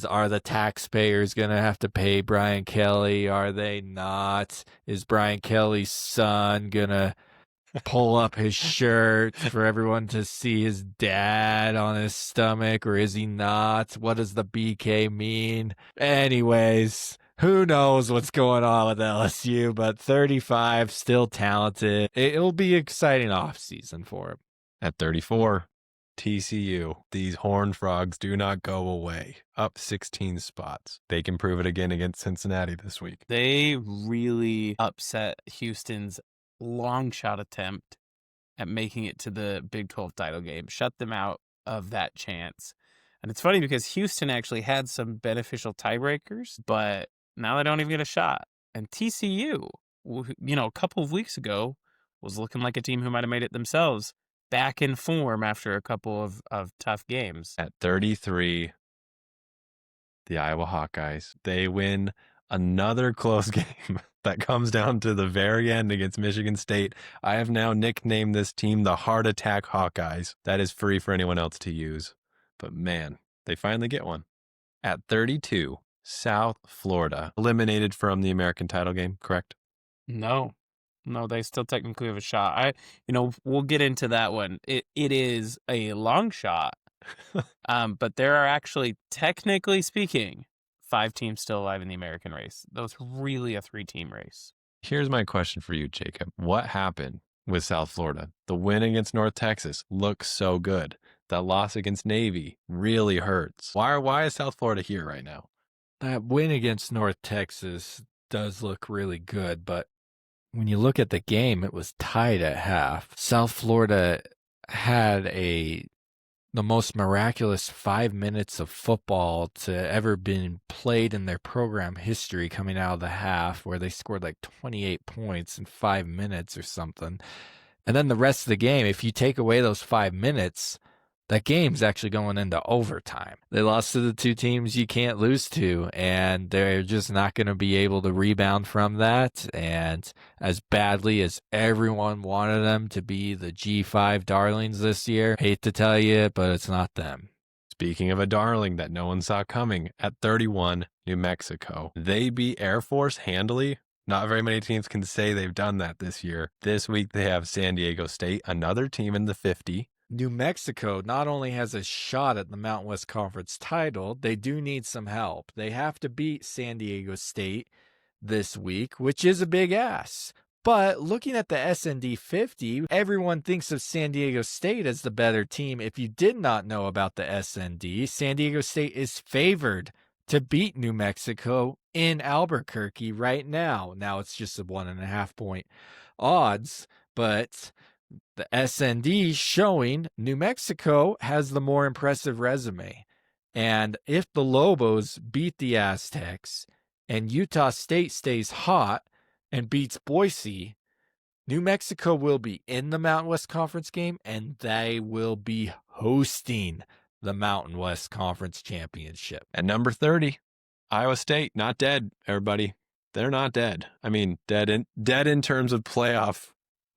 Are the taxpayers going to have to pay Brian Kelly? Are they not? Is Brian Kelly's son going to pull up his shirt for everyone to see his dad on his stomach, or is he not? What does the BK mean? Anyways, who knows what's going on with LSU, but 35, still talented. It'll be an exciting offseason for him. At 34, TCU. These Horned Frogs do not go away. Up 16 spots. They can prove it again against Cincinnati this week. They really upset Houston's long shot attempt at making it to the Big 12 title game, shut them out of that chance. And it's funny because Houston actually had some beneficial tiebreakers, but now they don't even get a shot. And TCU, a couple of weeks ago, was looking like a team who might have made it themselves, back in form after a couple of tough games. At 33, the Iowa Hawkeyes, they win another close game that comes down to the very end against Michigan State. I have now nicknamed this team the Heart Attack Hawkeyes. That is free for anyone else to use. But man, they finally get one. At 32, South Florida, eliminated from the American title game, correct? No, they still technically have a shot. We'll get into that one. It is a long shot, but there are actually, technically speaking, 5 teams still alive in the American race. Though it's really a 3-team race. Here's my question for you, Jacob. What happened with South Florida? The win against North Texas looks so good. That loss against Navy really hurts. Why is South Florida here right now? That win against North Texas does look really good, but when you look at the game, it was tied at half. South Florida had the most miraculous 5 minutes of football to ever been played in their program history coming out of the half, where they scored like 28 points in 5 minutes or something. And then the rest of the game, if you take away those 5 minutes, that game's actually going into overtime. They lost to the 2 teams you can't lose to, and they're just not going to be able to rebound from that. And as badly as everyone wanted them to be the G5 darlings this year, hate to tell you, but it's not them. Speaking of a darling that no one saw coming, at 31, New Mexico. They beat Air Force handily. Not very many teams can say they've done that this year. This week they have San Diego State, another team in the 50. New Mexico not only has a shot at the Mountain West Conference title, they do need some help. They have to beat San Diego State this week, which is a big ask. But looking at the S&D 50, everyone thinks of San Diego State as the better team. If you did not know about the S&D, San Diego State is favored to beat New Mexico in Albuquerque right now. Now it's just a 1.5 point odds, but the S&D showing New Mexico has the more impressive resume. And if the Lobos beat the Aztecs and Utah State stays hot and beats Boise, New Mexico will be in the Mountain West Conference game, and they will be hosting the Mountain West Conference Championship. At number 30, Iowa State, not dead, everybody. They're not dead. I mean, dead in terms of playoff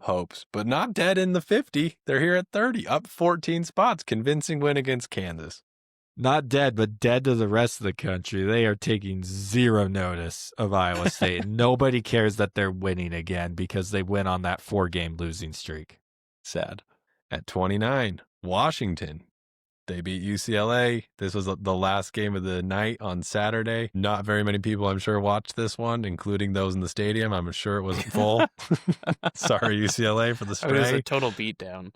hopes, but not dead in the 50. They're here at 30, up 14 spots. Convincing win against Kansas. Not dead, but dead to the rest of the country. They are taking zero notice of Iowa State. Nobody cares that they're winning again because they went on that 4-game losing streak. Sad. At 29, Washington. They beat UCLA. This was the last game of the night on Saturday. Not very many people, I'm sure, watched this one, including those in the stadium. I'm sure it wasn't full. Sorry, UCLA, for the stray. It was a total beatdown.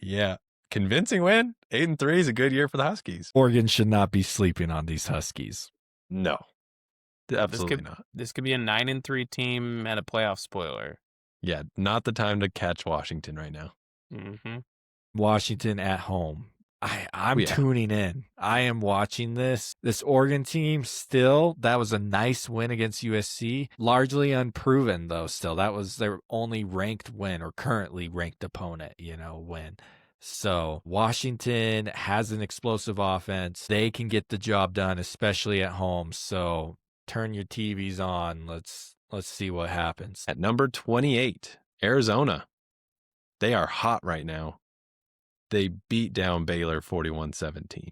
Yeah. Convincing win. 8-3 is a good year for the Huskies. Oregon should not be sleeping on these Huskies. No. Absolutely not. This could be a 9-3 team and a playoff spoiler. Yeah, not the time to catch Washington right now. Mm-hmm. Washington at home. I'm tuning in. I am watching this. This Oregon team still, that was a nice win against USC. Largely unproven, though, still. That was their only ranked win, or currently ranked opponent, win. So Washington has an explosive offense. They can get the job done, especially at home. So turn your TVs on. Let's see what happens. At number 28, Arizona. They are hot right now. They beat down Baylor 41-17.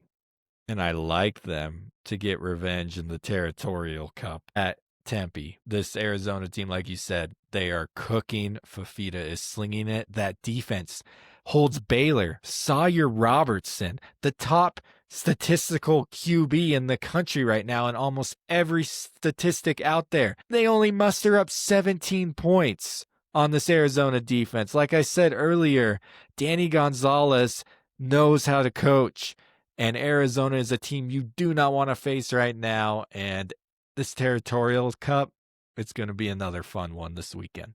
And I like them to get revenge in the Territorial Cup. At Tempe. This Arizona team, like you said, they are cooking. Fafita is slinging it. That defense holds Baylor. Sawyer Robertson, the top statistical QB in the country right now in almost every statistic out there. They only muster up 17 points on this Arizona defense. Like I said earlier, Danny Gonzalez knows how to coach, and Arizona is a team you do not want to face right now. And this Territorial Cup, it's going to be another fun one this weekend.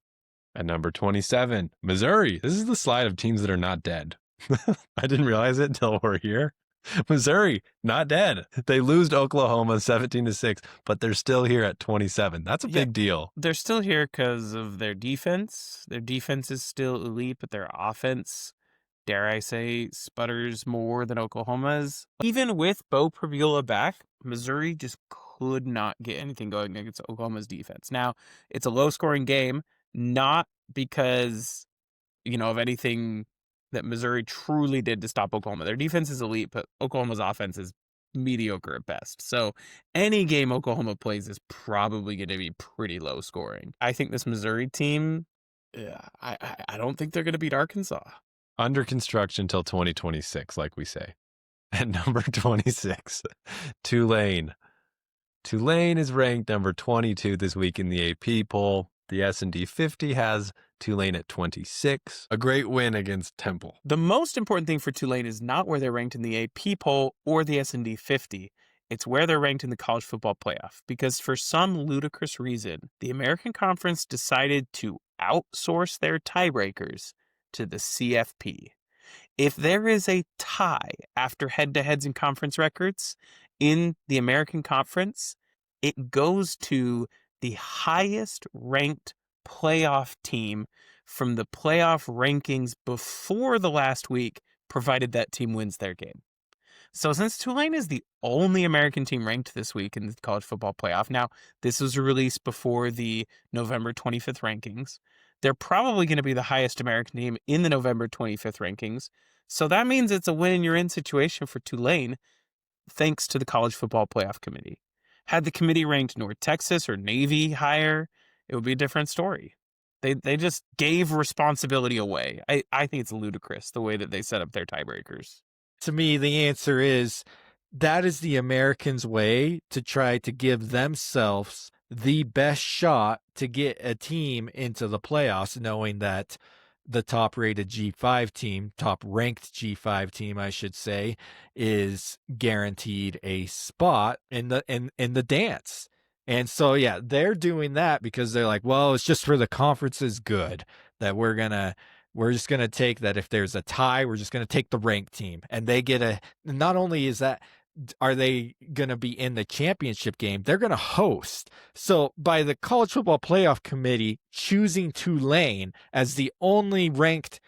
At number 27, Missouri. This is the slide of teams that are not dead. I didn't realize it until we're here. Missouri, not dead. They lose to Oklahoma 17-6, but they're still here at 27. That's a big deal. They're still here because of their defense. Their defense is still elite, but their offense, dare I say, sputters more than Oklahoma's. Even with Bo Prabula back, Missouri just could not get anything going against Oklahoma's defense. Now, it's a low-scoring game, not because, of anything that Missouri truly did to stop Oklahoma. Their defense is elite, but Oklahoma's offense is mediocre at best. So any game Oklahoma plays is probably going to be pretty low scoring. I think this Missouri team, I don't think they're going to beat Arkansas. Under construction till 2026, like we say. At number 26, Tulane. Tulane is ranked number 22 this week in the AP poll. The S&D 50 has Tulane at 26. A great win against Temple. The most important thing for Tulane is not where they're ranked in the AP poll or the S&D 50. It's where they're ranked in the college football playoff. Because for some ludicrous reason, the American Conference decided to outsource their tiebreakers to the CFP. If there is a tie after head-to-heads in conference records in the American Conference, it goes to the highest ranked playoff team from the playoff rankings before the last week, provided that team wins their game. So since Tulane is the only American team ranked this week in the college football playoff, now this was released before the November 25th rankings, they're probably going to be the highest American team in the November 25th rankings. So that means it's a win-and-you're-in situation for Tulane, thanks to the College Football Playoff Committee. Had the committee ranked North Texas or Navy higher, it would be a different story. They just gave responsibility away. I think it's ludicrous the way that they set up their tiebreakers. To me, the answer is that is the Americans' way to try to give themselves the best shot to get a team into the playoffs, knowing that the top-rated G5 team, top-ranked G5 team, I should say, is guaranteed a spot in the dance. And so, yeah, they're doing that because they're like, well, it's just for the conference's good that we're just gonna take that. If there's a tie, we're just gonna take the ranked team, and they get not only is that, are they going to be in the championship game? They're going to host. So by the College Football Playoff Committee choosing Tulane as the only ranked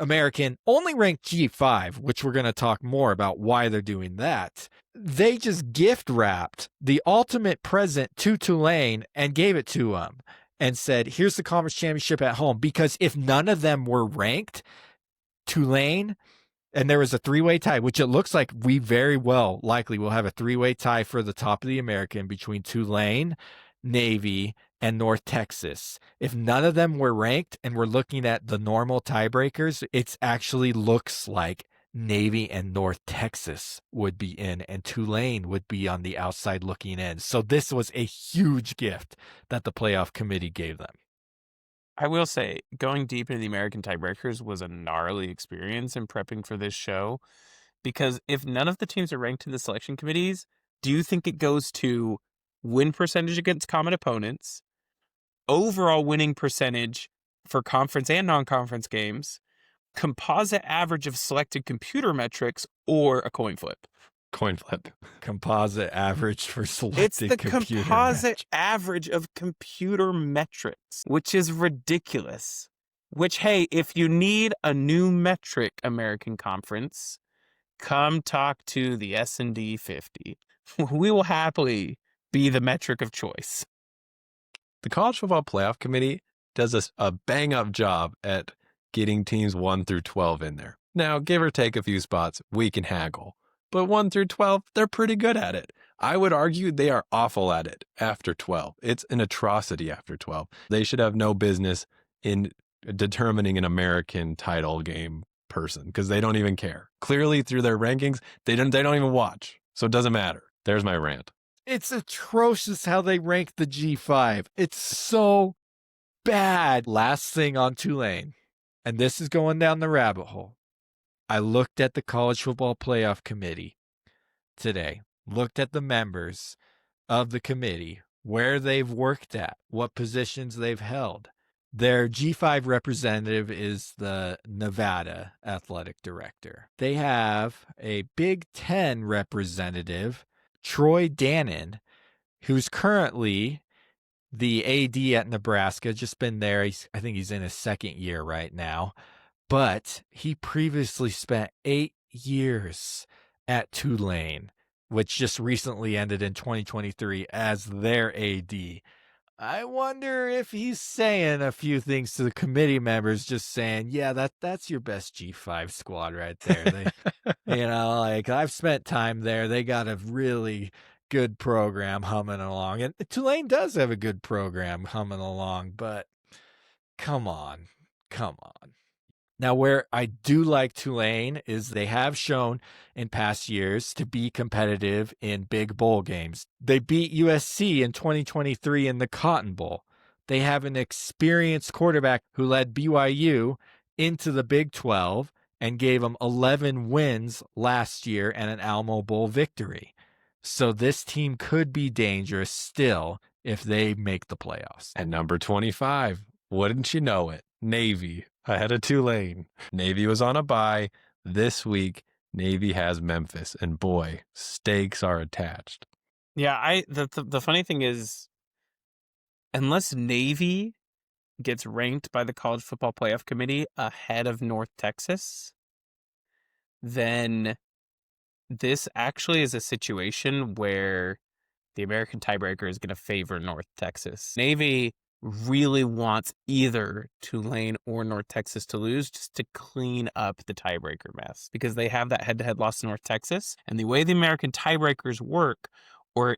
G5, which we're going to talk more about why they're doing that, they just gift wrapped the ultimate present to Tulane and gave it to them and said, here's the conference championship at home. Because if none of them were ranked, Tulane, and there was a three-way tie, which it looks like we very well likely will have a three-way tie for the top of the American between Tulane, Navy, and North Texas. If none of them were ranked and we're looking at the normal tiebreakers, it actually looks like Navy and North Texas would be in, and Tulane would be on the outside looking in. So this was a huge gift that the playoff committee gave them. I will say, going deep into the American tiebreakers was a gnarly experience in prepping for this show, because if none of the teams are ranked in the selection committees, do you think it goes to win percentage against common opponents, overall winning percentage for conference and non-conference games, composite average of selected computer metrics, or a coin flip? Coin flip. Composite average for selected It's the computer composite metrics. average of computer metrics, which is ridiculous. Which, hey, if you need a new metric, American Conference, come talk to the S&D 50. We will happily be the metric of choice. The College Football Playoff Committee does a bang-up job at getting teams 1 through 12 in there. Now, give or take a few spots, we can haggle. But 1 through 12, they're pretty good at it. I would argue they are awful at it after 12. It's an atrocity after 12. They should have no business in determining an American title game person because they don't even care. Clearly, through their rankings, they don't even watch. So it doesn't matter. There's my rant. It's atrocious how they rank the G5. It's so bad. Last thing on Tulane, and this is going down the rabbit hole. I looked at the College Football Playoff Committee today, looked at the members of the committee, where they've worked at, what positions they've held. Their G5 representative is the Nevada athletic director. They have a Big Ten representative, Troy Dannon, who's currently the AD at Nebraska, just been there. I think he's in his second year right now. But he previously spent 8 years at Tulane, which just recently ended in 2023 as their AD. I wonder if he's saying a few things to the committee members, just saying, yeah, that's your best G5 squad right there. They, like I've spent time there. They got a really good program humming along. And Tulane does have a good program humming along, but come on. Now, where I do like Tulane is they have shown in past years to be competitive in big bowl games. They beat USC in 2023 in the Cotton Bowl. They have an experienced quarterback who led BYU into the Big 12 and gave them 11 wins last year and an Alamo Bowl victory. So this team could be dangerous still if they make the playoffs. And number 25, wouldn't you know it? Navy ahead of Tulane. Navy was on a bye. This week, Navy has Memphis, and boy, stakes are attached. Yeah, the funny thing is, unless Navy gets ranked by the College Football Playoff Committee ahead of North Texas, then this actually is a situation where the American tiebreaker is going to favor North Texas. Navy really wants either Tulane or North Texas to lose just to clean up the tiebreaker mess because they have that head-to-head loss to North Texas. And the way the American tiebreakers work are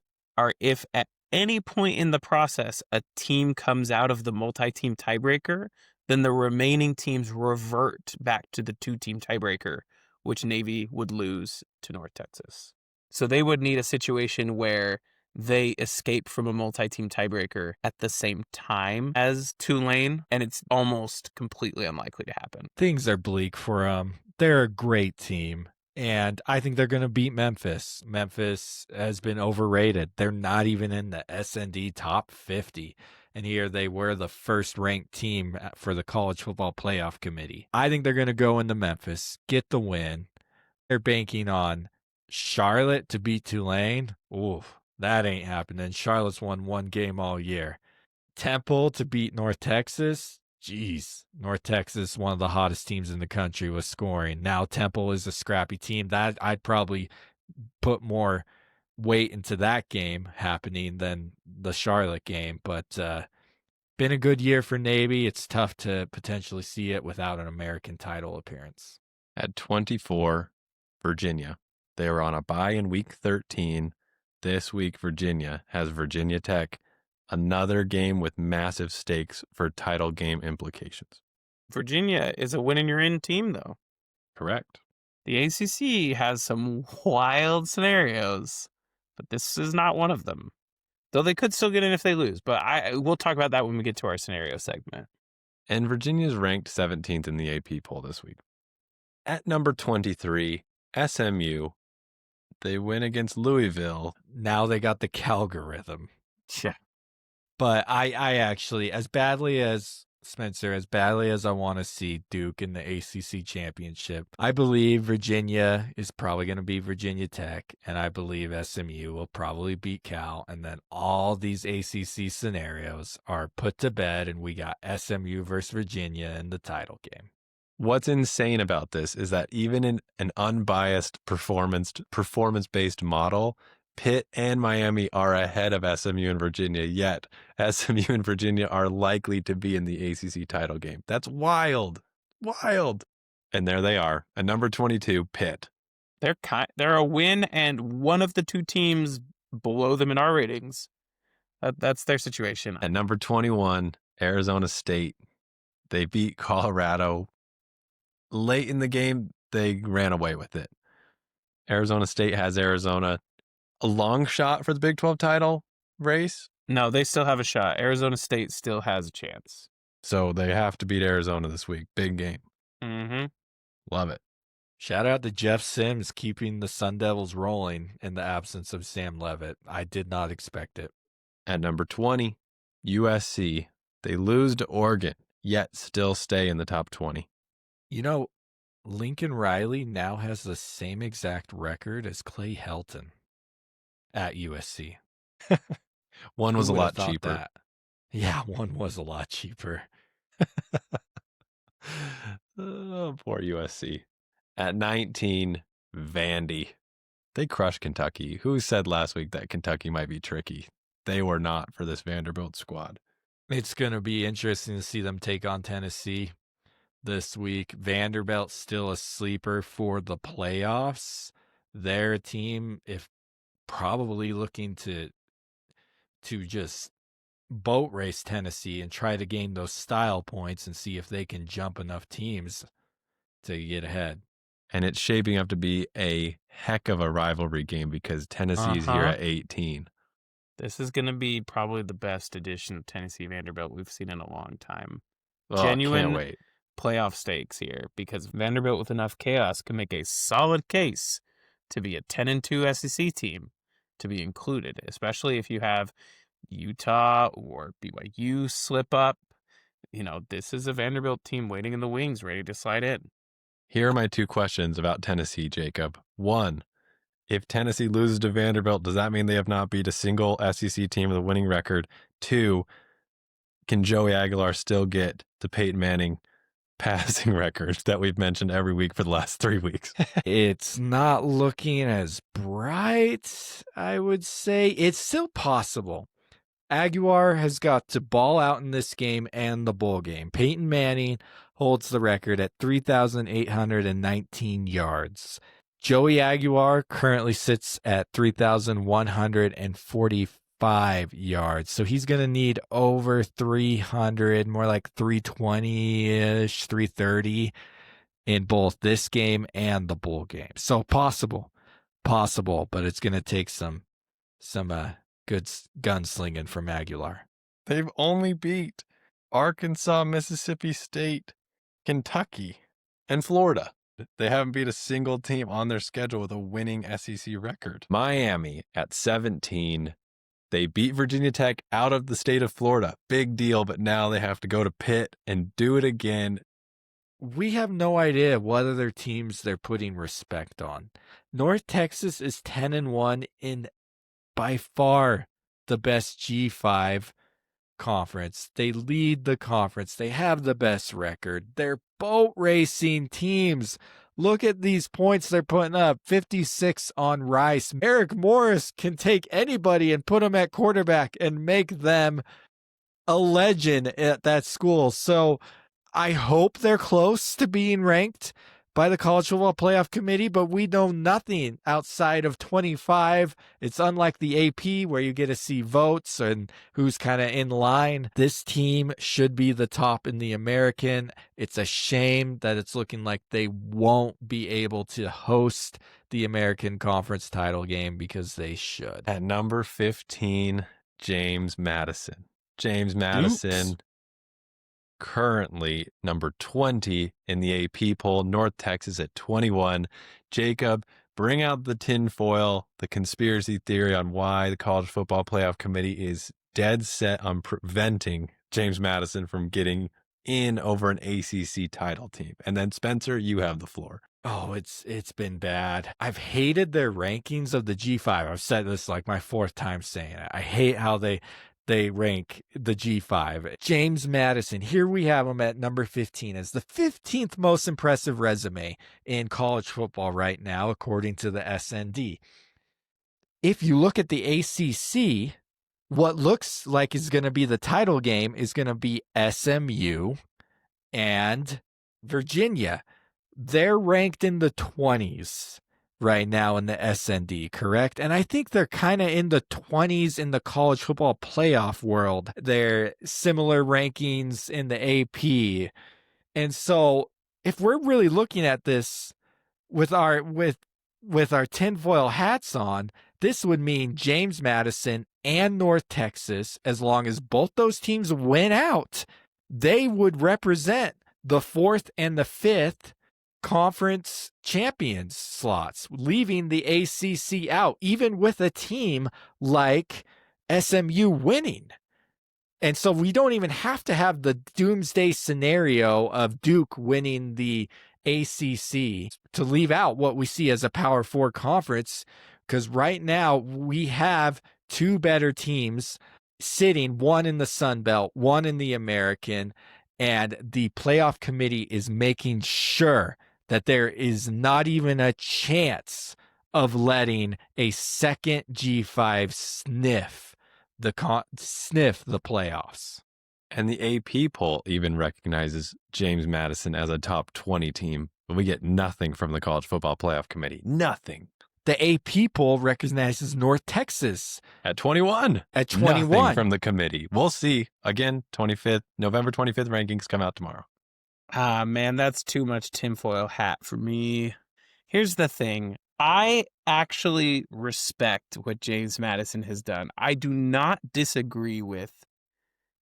if at any point in the process a team comes out of the multi-team tiebreaker, then the remaining teams revert back to the two-team tiebreaker, which Navy would lose to North Texas. So they would need a situation where they escape from a multi-team tiebreaker at the same time as Tulane, and it's almost completely unlikely to happen. Things are bleak for them. They're a great team, and I think they're going to beat Memphis. Memphis has been overrated. They're not even in the S&D top 50, and here they were the first-ranked team for the College Football Playoff Committee. I think they're going to go into Memphis, get the win. They're banking on Charlotte to beat Tulane. Oof. That ain't happening. Charlotte's won one game all year. Temple to beat North Texas. Jeez. North Texas, one of the hottest teams in the country, was scoring. Now Temple is a scrappy team. That I'd probably put more weight into that game happening than the Charlotte game. But been a good year for Navy. It's tough to potentially see it without an American title appearance. At 24, Virginia. They were on a bye in week 13. This week, Virginia has Virginia Tech, another game with massive stakes for title game implications. Virginia is a win-and-you're-in team, though. Correct. The ACC has some wild scenarios, but this is not one of them. Though they could still get in if they lose, but we'll talk about that when we get to our scenario segment. And Virginia's ranked 17th in the AP poll this week. At number 23, SMU. They win against Louisville. Now they got the Calgorithm. Yeah. But I actually, as badly as I want to see Duke in the ACC championship, I believe Virginia is probably going to beat Virginia Tech, and I believe SMU will probably beat Cal, and then all these ACC scenarios are put to bed, and we got SMU versus Virginia in the title game. What's insane about this is that even in an unbiased performance-based model, Pitt and Miami are ahead of SMU and Virginia, yet SMU and Virginia are likely to be in the ACC title game. That's wild. Wild. And there they are. At number 22, Pitt. They're a win, and one of the two teams below them in our ratings. That's their situation. At number 21, Arizona State. They beat Colorado. Late in the game, they ran away with it. Arizona State has Arizona a long shot for the Big 12 title race. No, they still have a shot. Arizona State still has a chance. So they have to beat Arizona this week. Big game. Mm-hmm. Love it. Shout out to Jeff Sims keeping the Sun Devils rolling in the absence of Sam Levitt. I did not expect it. At number 20, USC. They lose to Oregon, yet still stay in the top 20. You know, Lincoln Riley now has the same exact record as Clay Helton at USC. One was Who a would lot have thought cheaper. that? Yeah, one was a lot cheaper. Oh, poor USC. At 19, Vandy. They crushed Kentucky. Who said last week that Kentucky might be tricky? They were not for this Vanderbilt squad. It's going to be interesting to see them take on Tennessee this week. Vanderbilt's still a sleeper for the playoffs. They're a team, if probably looking to just boat race Tennessee and try to gain those style points and see if they can jump enough teams to get ahead. And it's shaping up to be a heck of a rivalry game because Tennessee is here at 18. This is going to be probably the best edition of Tennessee Vanderbilt we've seen in a long time. Oh, Genuine can't wait. playoff stakes here because Vanderbilt with enough chaos can make a solid case to be a 10-2 SEC team to be included, especially if you have Utah or BYU slip up. You know, this is a Vanderbilt team waiting in the wings, ready to slide in. Here are my two questions about Tennessee, Jacob. One, if Tennessee loses to Vanderbilt, does that mean they have not beat a single SEC team with a winning record? Two, can Joey Aguilar still get the Peyton Manning passing record that we've mentioned every week for the last 3 weeks? It's not looking as bright, I would say. It's still possible. Aguilar has got to ball out in this game and the bowl game. Peyton Manning holds the record at 3,819 yards. Joey Aguilar currently sits at 3,145 yards. So he's going to need over 300, more like 320-ish, 330 in both this game and the bowl game. So possible, but it's going to take some good gunslinging from Aguilar. They've only beat Arkansas, Mississippi State, Kentucky, and Florida. They haven't beat a single team on their schedule with a winning SEC record. Miami at 17. They beat Virginia Tech out of the state of Florida. Big deal, but now they have to go to Pitt and do it again. We have no idea what other teams they're putting respect on. North Texas is 10-1 in by far the best G5 conference. They lead the conference. They have the best record. They're boat racing teams. Look at these points they're putting up. 56 on Rice. Eric Morris can take anybody and put them at quarterback and make them a legend at that school. So I hope they're close to being ranked by the College Football Playoff Committee, but we know nothing outside of 25. It's unlike the AP where you get to see votes and who's kind of in line. This team should be the top in the American. It's a shame that it's looking like they won't be able to host the American Conference title game because they should. At number 15, James Madison. James Madison. Dukes. Currently number 20 in the AP poll. North Texas at 21. Jacob, bring out the tinfoil, the conspiracy theory on why the College Football Playoff Committee is dead set on preventing James Madison from getting in over an ACC title team. And then Spencer, you have the floor. Oh, it's been bad. I've hated their rankings of the G5. I've said this like my fourth time saying it. I hate how they rank the G5. James Madison, here we have him at number 15 as the 15th most impressive resume in college football right now, according to the SND. If you look at the ACC, what looks like is going to be the title game is going to be SMU and Virginia. They're ranked in the 20s. right now in the SND, correct? And I think they're kind of in the 20s in the college football playoff world. They're similar rankings in the AP. And so if we're really looking at this with our tinfoil hats on, this would mean James Madison and North Texas, as long as both those teams win out, they would represent the 4th and the 5th conference champions slots, leaving the ACC out, even with a team like SMU winning. And so we don't even have to have the doomsday scenario of Duke winning the ACC to leave out what we see as a Power 4 conference, because right now we have two better teams sitting, one in the Sun Belt, one in the American, and the playoff committee is making sure that there is not even a chance of letting a second G5 sniff the playoffs. And the AP poll even recognizes James Madison as a top 20 team, but we get nothing from the College Football Playoff Committee. Nothing. The AP poll recognizes North Texas At 21. at 21. Nothing from the committee. We'll see. Again, November 25th rankings come out tomorrow. Ah, man, that's too much tinfoil hat for me. Here's the thing. I actually respect what James Madison has done. I do not disagree with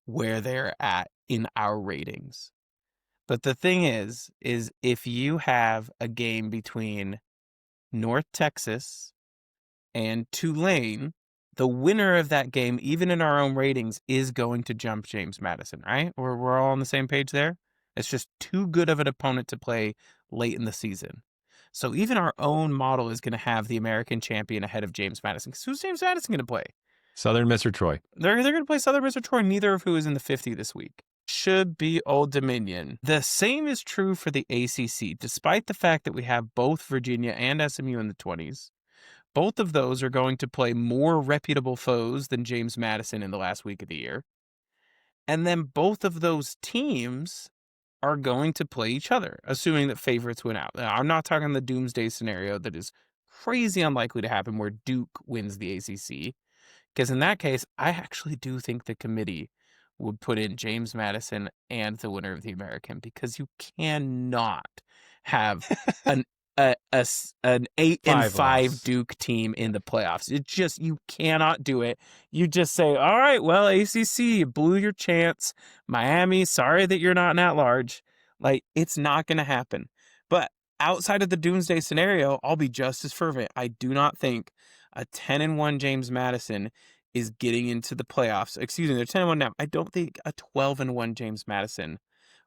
where they're at in our ratings. But the thing is if you have a game between North Texas and Tulane, the winner of that game, even in our own ratings, is going to jump James Madison, right? We're all on the same page there? It's just too good of an opponent to play late in the season. So even our own model is going to have the American champion ahead of James Madison. Because who's James Madison going to play? Southern Miss or Troy. They're going to play Southern Miss or Troy, neither of who is in the 50 this week. Should be Old Dominion. The same is true for the ACC. Despite the fact that we have both Virginia and SMU in the 20s, both of those are going to play more reputable foes than James Madison in the last week of the year. And then both of those teams are going to play each other, assuming that favorites win out. Now, I'm not talking the doomsday scenario that is crazy unlikely to happen where Duke wins the ACC. Because in that case, I actually do think the committee would put in James Madison and the winner of the American, because you cannot have an 8-5 loss Duke team in the playoffs. You cannot do it. You just say, all right, well, ACC, you blew your chance. Miami, sorry that you're not an at-large. Like, it's not going to happen. But outside of the doomsday scenario, I'll be just as fervent. I do not think a 10-1 James Madison is getting into the playoffs. Excuse me, they're 10-1 now. I don't think a 12-1 James Madison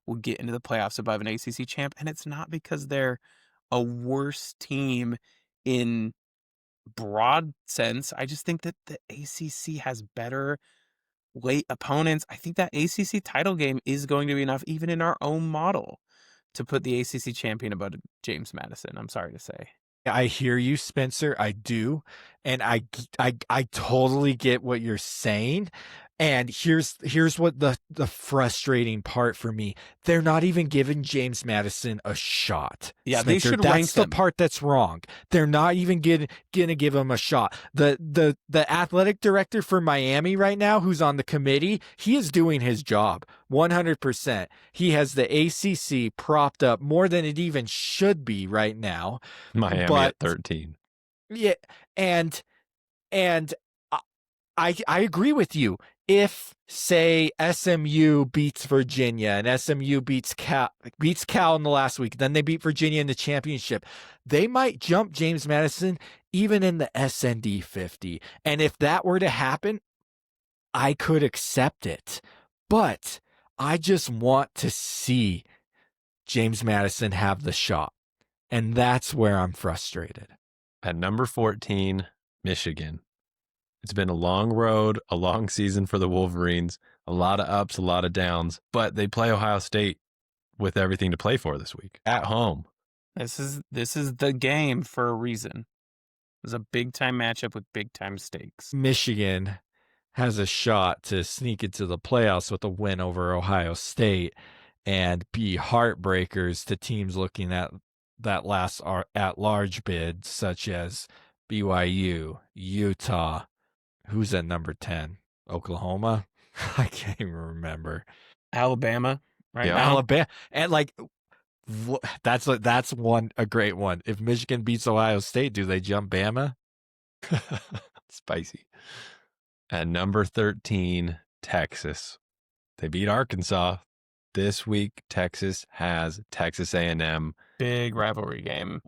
will get into the playoffs above an ACC champ, and it's not because they're a worse team in broad sense. I just think that the ACC has better late opponents. I think that ACC title game is going to be enough, even in our own model, to put the ACC champion above James Madison. I'm sorry to say. I hear you, Spencer. I do. And I totally get what you're saying. And here's what the frustrating part for me. They're not even giving James Madison a shot. Yeah, Spencer, they should that's rank the them. part that's wrong. They're not even gonna give him a shot. The athletic director for Miami right now, who's on the committee, he is doing his job 100%. He has the ACC propped up more than it even should be right now. Miami at 13. Yeah, and I agree with you. If, say, SMU beats Virginia and SMU beats Cal in the last week, then they beat Virginia in the championship, they might jump James Madison even in the SND 50. And if that were to happen, I could accept it. But I just want to see James Madison have the shot. And that's where I'm frustrated. At number 14, Michigan. It's been a long road, a long season for the Wolverines, a lot of ups, a lot of downs, but they play Ohio State with everything to play for this week at home. This is the game for a reason. It's a big-time matchup with big-time stakes. Michigan has a shot to sneak into the playoffs with a win over Ohio State and be heartbreakers to teams looking at that last at-large bid, such as BYU, Utah. Who's at number 10? Oklahoma? I can't even remember. Alabama right Yeah. now. Alabama. And that's a great one. If Michigan beats Ohio State, do they jump Bama? Spicy. At number 13, Texas. They beat Arkansas. This week, Texas has Texas A&M. Big rivalry game.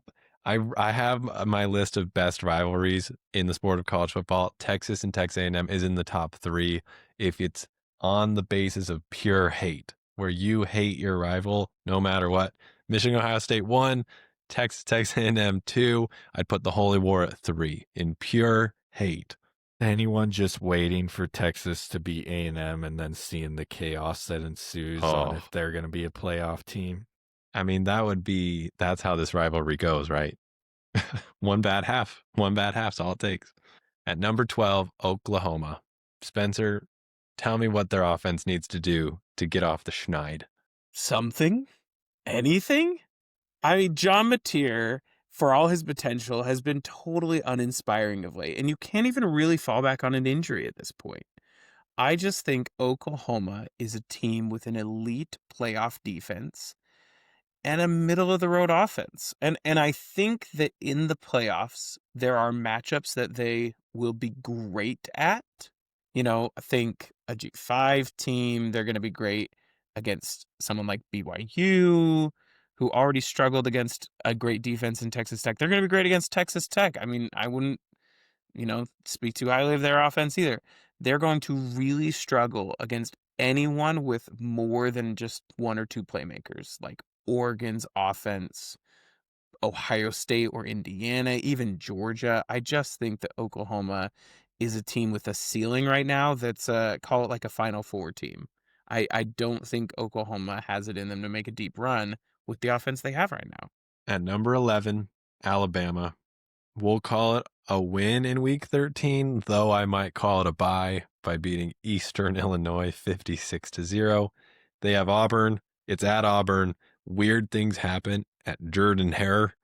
I have my list of best rivalries in the sport of college football. Texas and Texas A&M is in the top 3 if it's on the basis of pure hate, where you hate your rival no matter what. Michigan, Ohio State 1, Texas A&M 2. I'd put the Holy War at 3 in pure hate. Anyone just waiting for Texas to beat A&M and then seeing the chaos that ensues on if they're going to be a playoff team? I mean, that's how this rivalry goes, right? One bad half's all it takes. At number 12, Oklahoma. Spencer, tell me what their offense needs to do to get off the schneid. Something? Anything? I mean, John Mateer, for all his potential, has been totally uninspiring of late, and you can't even really fall back on an injury at this point. I just think Oklahoma is a team with an elite playoff defense and a middle-of-the-road offense. And I think that in the playoffs, there are matchups that they will be great at. You know, I think a G5 team, they're going to be great against someone like BYU, who already struggled against a great defense in Texas Tech. They're going to be great against Texas Tech. I mean, I wouldn't, speak too highly of their offense either. They're going to really struggle against anyone with more than just one or two playmakers, like Oregon's offense, Ohio State or Indiana, even Georgia. I just think that Oklahoma is a team with a ceiling right now that's call it like a Final Four team. I don't think Oklahoma has it in them to make a deep run with the offense they have right now. At number 11, Alabama. We'll call it a win in week 13, though I might call it a bye by beating Eastern Illinois 56-0. They have Auburn. It's at Auburn. Weird things happen at Jordan-Hare.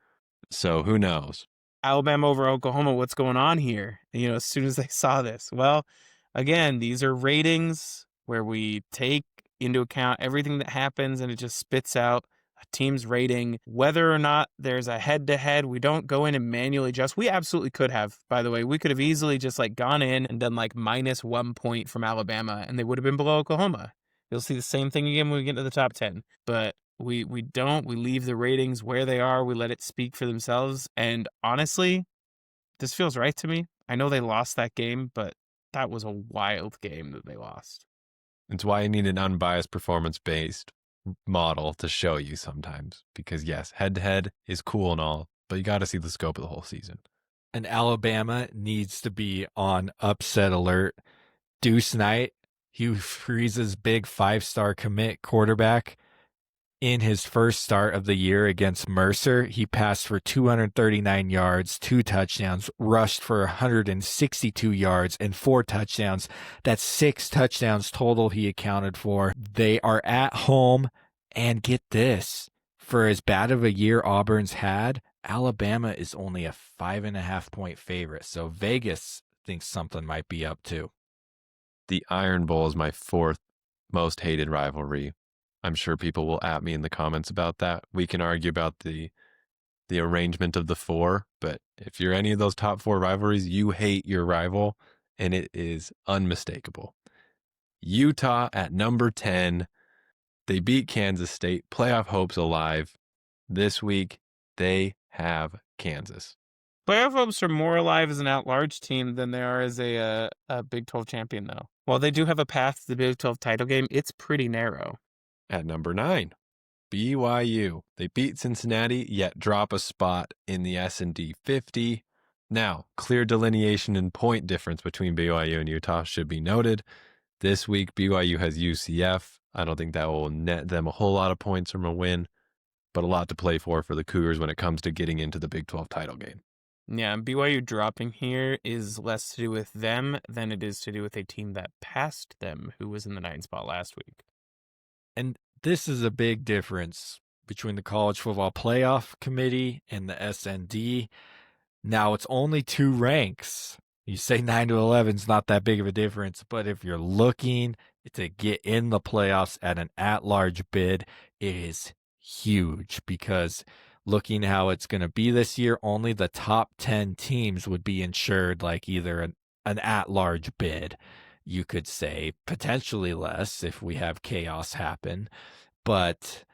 So who knows? Alabama over Oklahoma, what's going on here? As soon as they saw this. Well, again, these are ratings where we take into account everything that happens and it just spits out a team's rating. Whether or not there's a head-to-head, we don't go in and manually adjust. We absolutely could have, by the way. We could have easily just gone in and done -1 point from Alabama and they would have been below Oklahoma. You'll see the same thing again when we get to the top 10. But we don't. We leave the ratings where they are. We let it speak for themselves. And honestly, this feels right to me. I know they lost that game, but that was a wild game that they lost. It's why you need an unbiased performance-based model to show you sometimes. Because yes, head-to-head is cool and all, but you got to see the scope of the whole season. And Alabama needs to be on upset alert. Deuce Knight, Hugh Freeze's big 5-star commit quarterback. In his first start of the year against Mercer, he passed for 239 yards, 2 touchdowns, rushed for 162 yards and 4 touchdowns. That's 6 touchdowns total he accounted for. They are at home, and get this, for as bad of a year Auburn's had, Alabama is only a 5.5-point favorite. So Vegas thinks something might be up too. The Iron Bowl is my 4th most hated rivalry. I'm sure people will at me in the comments about that. We can argue about the arrangement of the 4, but if you're any of those top 4 rivalries, you hate your rival, and it is unmistakable. Utah at number 10. They beat Kansas State. Playoff hopes alive. This week, they have Kansas. Playoff hopes are more alive as an at-large team than they are as a Big 12 champion, though. While they do have a path to the Big 12 title game, it's pretty narrow. At number 9, BYU. They beat Cincinnati, yet drop a spot in the S&D 50. Now, clear delineation and point difference between BYU and Utah should be noted. This week, BYU has UCF. I don't think that will net them a whole lot of points from a win, but a lot to play for the Cougars when it comes to getting into the Big 12 title game. Yeah, BYU dropping here is less to do with them than it is to do with a team that passed them, who was in the 9th spot last week. And this is a big difference between the College Football Playoff Committee and the SND. Now it's only 2 ranks. You say 9 to 11 is not that big of a difference, but if you're looking to get in the playoffs at an at-large bid, it is huge because looking how it's going to be this year, only the top 10 teams would be insured like either an at-large bid. You could say potentially less if we have chaos happen. But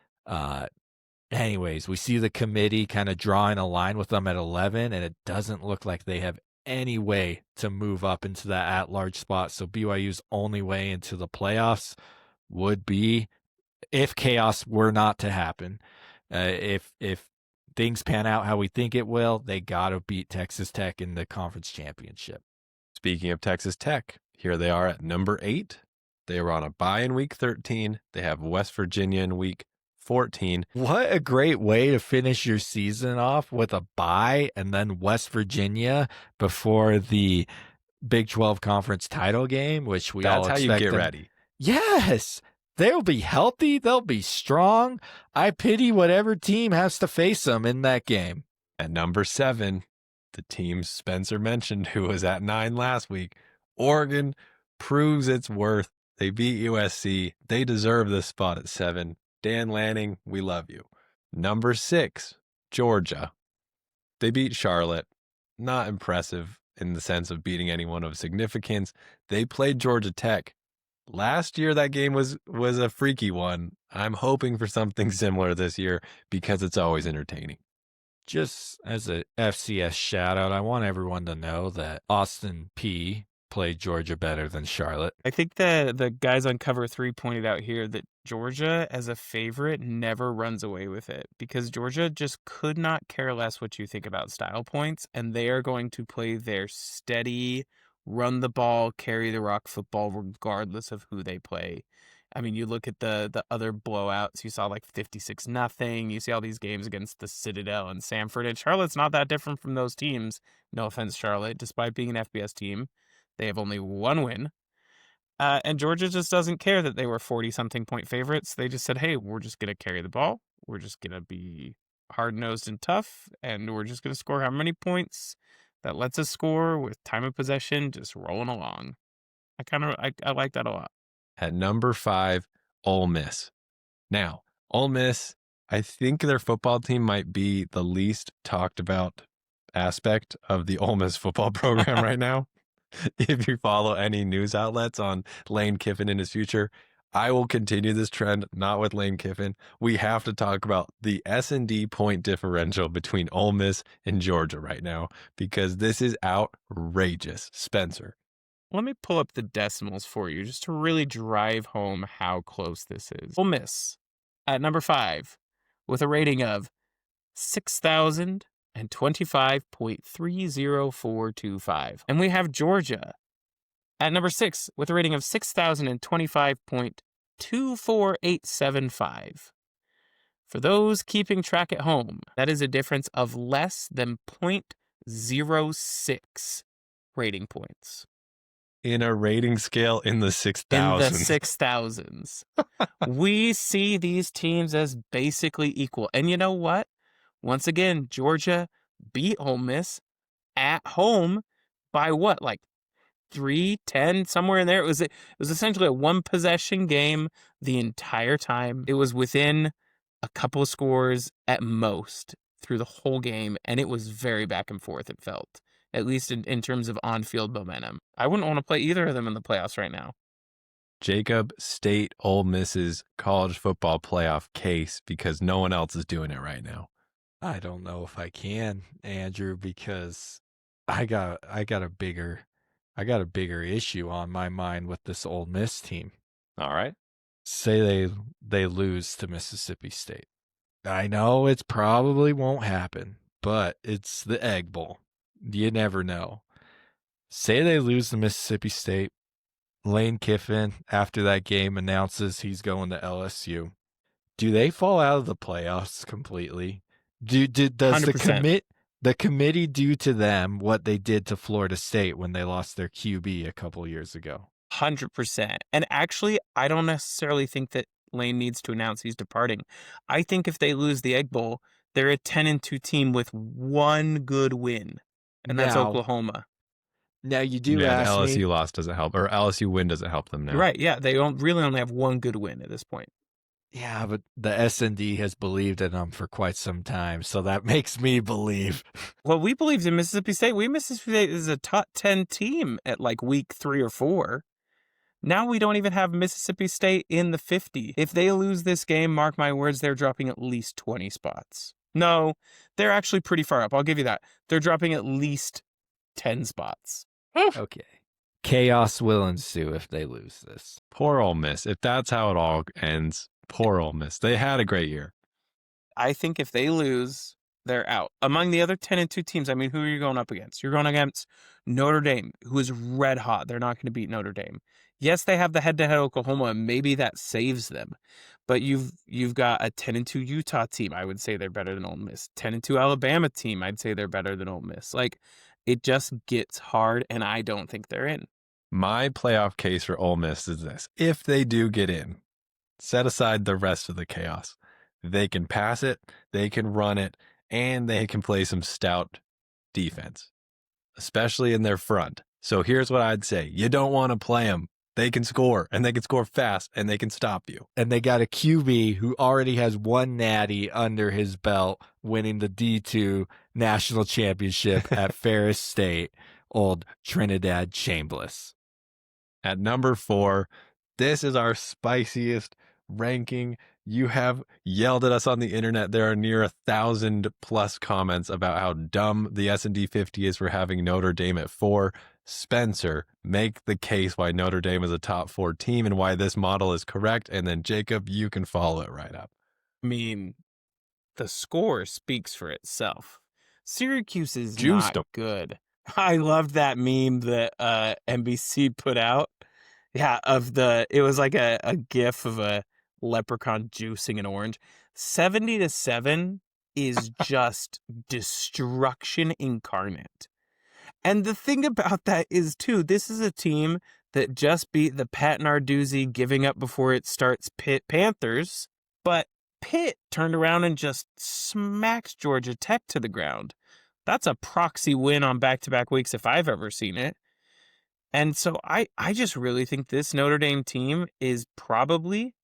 anyways, we see the committee kind of drawing a line with them at 11, and it doesn't look like they have any way to move up into that at-large spot. So BYU's only way into the playoffs would be if chaos were not to happen. If things pan out how we think it will, they got to beat Texas Tech in the conference championship. Speaking of Texas Tech, here they are at number 8. They were on a bye in week 13. They have West Virginia in week 14. What a great way to finish your season off with a bye and then West Virginia before the Big 12 conference title game, which we all That's expect. how you get ready. Yes. They'll be healthy. They'll be strong. I pity whatever team has to face them in that game. At number 7, the team Spencer mentioned who was at 9 last week, Oregon proves its worth. They beat USC. They deserve this spot at 7. Dan Lanning, we love you. Number 6, Georgia. They beat Charlotte. Not impressive in the sense of beating anyone of significance. They played Georgia Tech. Last year, that game was a freaky one. I'm hoping for something similar this year because it's always entertaining. Just as a FCS shout out, I want everyone to know that Austin P played Georgia better than Charlotte. I think the guys on cover 3 pointed out here that Georgia, as a favorite, never runs away with it because Georgia just could not care less what you think about style points, and they are going to play their steady, run the ball, carry the rock football regardless of who they play. I mean, you look at the other blowouts, you saw like 56-0. You see all these games against the Citadel and Samford, and Charlotte's not that different from those teams. No offense, Charlotte, despite being an FBS team. They have only 1 win. And Georgia just doesn't care that they were 40-something point favorites. They just said, hey, we're just going to carry the ball. We're just going to be hard-nosed and tough, and we're just going to score how many points that lets us score with time of possession just rolling along. I like that a lot. At number 5, Ole Miss. Now, Ole Miss, I think their football team might be the least talked about aspect of the Ole Miss football program right now. If you follow any news outlets on Lane Kiffin in his future, I will continue this trend, not with Lane Kiffin. We have to talk about the S&D point differential between Ole Miss and Georgia right now because this is outrageous. Spencer. Let me pull up the decimals for you just to really drive home how close this is. Ole Miss at number 5 with a rating of 6,025.30425. And we have Georgia at number 6 with a rating of 6,025.24875. For those keeping track at home, that is a difference of less than 0.06 rating points. In a rating scale in the 6,000s. In the 6,000s. We see these teams as basically equal. And you know what? Once again, Georgia beat Ole Miss at home by what? Like 3-10, somewhere in there. It was essentially a 1-possession game the entire time. It was within a couple of scores at most through the whole game, and it was very back and forth, it felt. At least in terms of on-field momentum. I wouldn't want to play either of them in the playoffs right now. Jacob, state Ole Miss's college football playoff case because no one else is doing it right now. I don't know if I can, Andrew, because I got a bigger issue on my mind with this Ole Miss team. All right. Say they lose to Mississippi State. I know it probably won't happen, but it's the Egg Bowl. You never know. Say they lose to Mississippi State. Lane Kiffin, after that game, announces he's going to LSU. Do they fall out of the playoffs completely? Does 100%. the committee do to them what they did to Florida State when they lost their QB a couple years ago? 100%. And actually, I don't necessarily think that Lane needs to announce he's departing. I think if they lose the Egg Bowl, they're a 10-2 team with one good win, and that's Now, Oklahoma. you do Yeah, the ask LSU me. loss doesn't help, or LSU win doesn't help them now. Right, yeah, they don't really only have one good win at this point. Yeah, but the S&D has believed in them for quite some time, so that makes me believe. Well, we believed in Mississippi State. Mississippi State is a top 10 team at like week 3 or 4. Now we don't even have Mississippi State in the 50. If they lose this game, mark my words, they're dropping at least 20 spots. No, they're actually pretty far up. I'll give you that. They're dropping at least 10 spots. Okay. Chaos will ensue if they lose this. Poor Ole Miss. If that's how it all ends, poor Ole Miss. They had a great year. I think if they lose, they're out. Among the other 10-2 teams, I mean, who are you going up against? You're going against Notre Dame, who is red hot. They're not going to beat Notre Dame. Yes, they have the head-to-head Oklahoma, and maybe that saves them. But you've got a 10-2 Utah team. I would say they're better than Ole Miss. 10-2 Alabama team. I'd say they're better than Ole Miss. Like, it just gets hard, and I don't think they're in. My playoff case for Ole Miss is this. If they do get in, set aside the rest of the chaos. They can pass it, they can run it, and they can play some stout defense, especially in their front. So here's what I'd say. You don't want to play them. They can score, and they can score fast, and they can stop you. And they got a QB who already has one natty under his belt, winning the D2 national championship at Ferris State, old Trinidad Chambliss. At number 4, this is our spiciest ranking. You have yelled at us on the internet. There are near 1,000+ comments about how dumb the S&D 50 is for having Notre Dame at 4. Spencer, make the case why Notre Dame is a top 4 team and why this model is correct. And then Jacob, you can follow it right up. I mean, the score speaks for itself. Syracuse is Juiced 'em. not good. I loved that meme that NBC put out. Yeah, it was like a gif of a leprechaun juicing an orange. 70-7 is just destruction incarnate. And the thing about that is, too, this is a team that just beat the Pat Narduzzi giving up before it starts Pitt Panthers, but Pitt turned around and just smacked Georgia Tech to the ground. That's a proxy win on back-to-back weeks if I've ever seen it. And so I just really think this Notre Dame team is probably,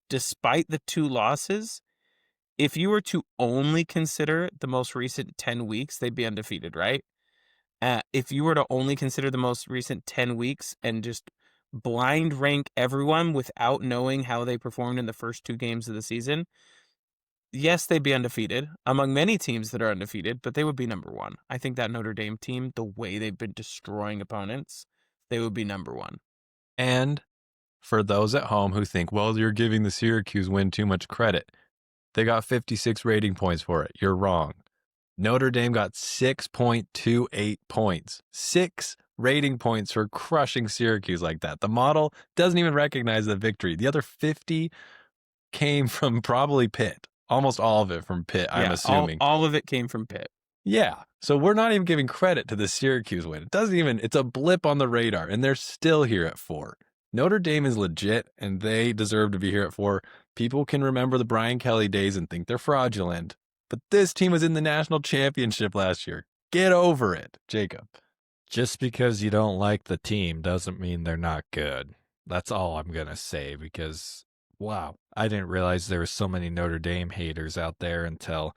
despite the 2 losses, if you were to only consider the most recent 10 weeks, they'd be undefeated, right? If you were to only consider the most recent 10 weeks and just blind rank everyone without knowing how they performed in the first 2 games of the season, yes, they'd be undefeated among many teams that are undefeated, but they would be number 1. I think that Notre Dame team, the way they've been destroying opponents, they would be number 1. And for those at home who think, well, you're giving the Syracuse win too much credit, they got 56 rating points for it. You're wrong. Notre Dame got 6.28 points. 6 rating points for crushing Syracuse like that. The model doesn't even recognize the victory. The other 50 came from probably Pitt. Almost all of it from Pitt, I'm assuming. All of it came from Pitt. Yeah. So we're not even giving credit to the Syracuse win. It's a blip on the radar, and they're still here at 4. Notre Dame is legit, and they deserve to be here at 4. People can remember the Brian Kelly days and think they're fraudulent. But this team was in the national championship last year. Get over it, Jacob. Just because you don't like the team doesn't mean they're not good. That's all I'm going to say because, wow, I didn't realize there were so many Notre Dame haters out there until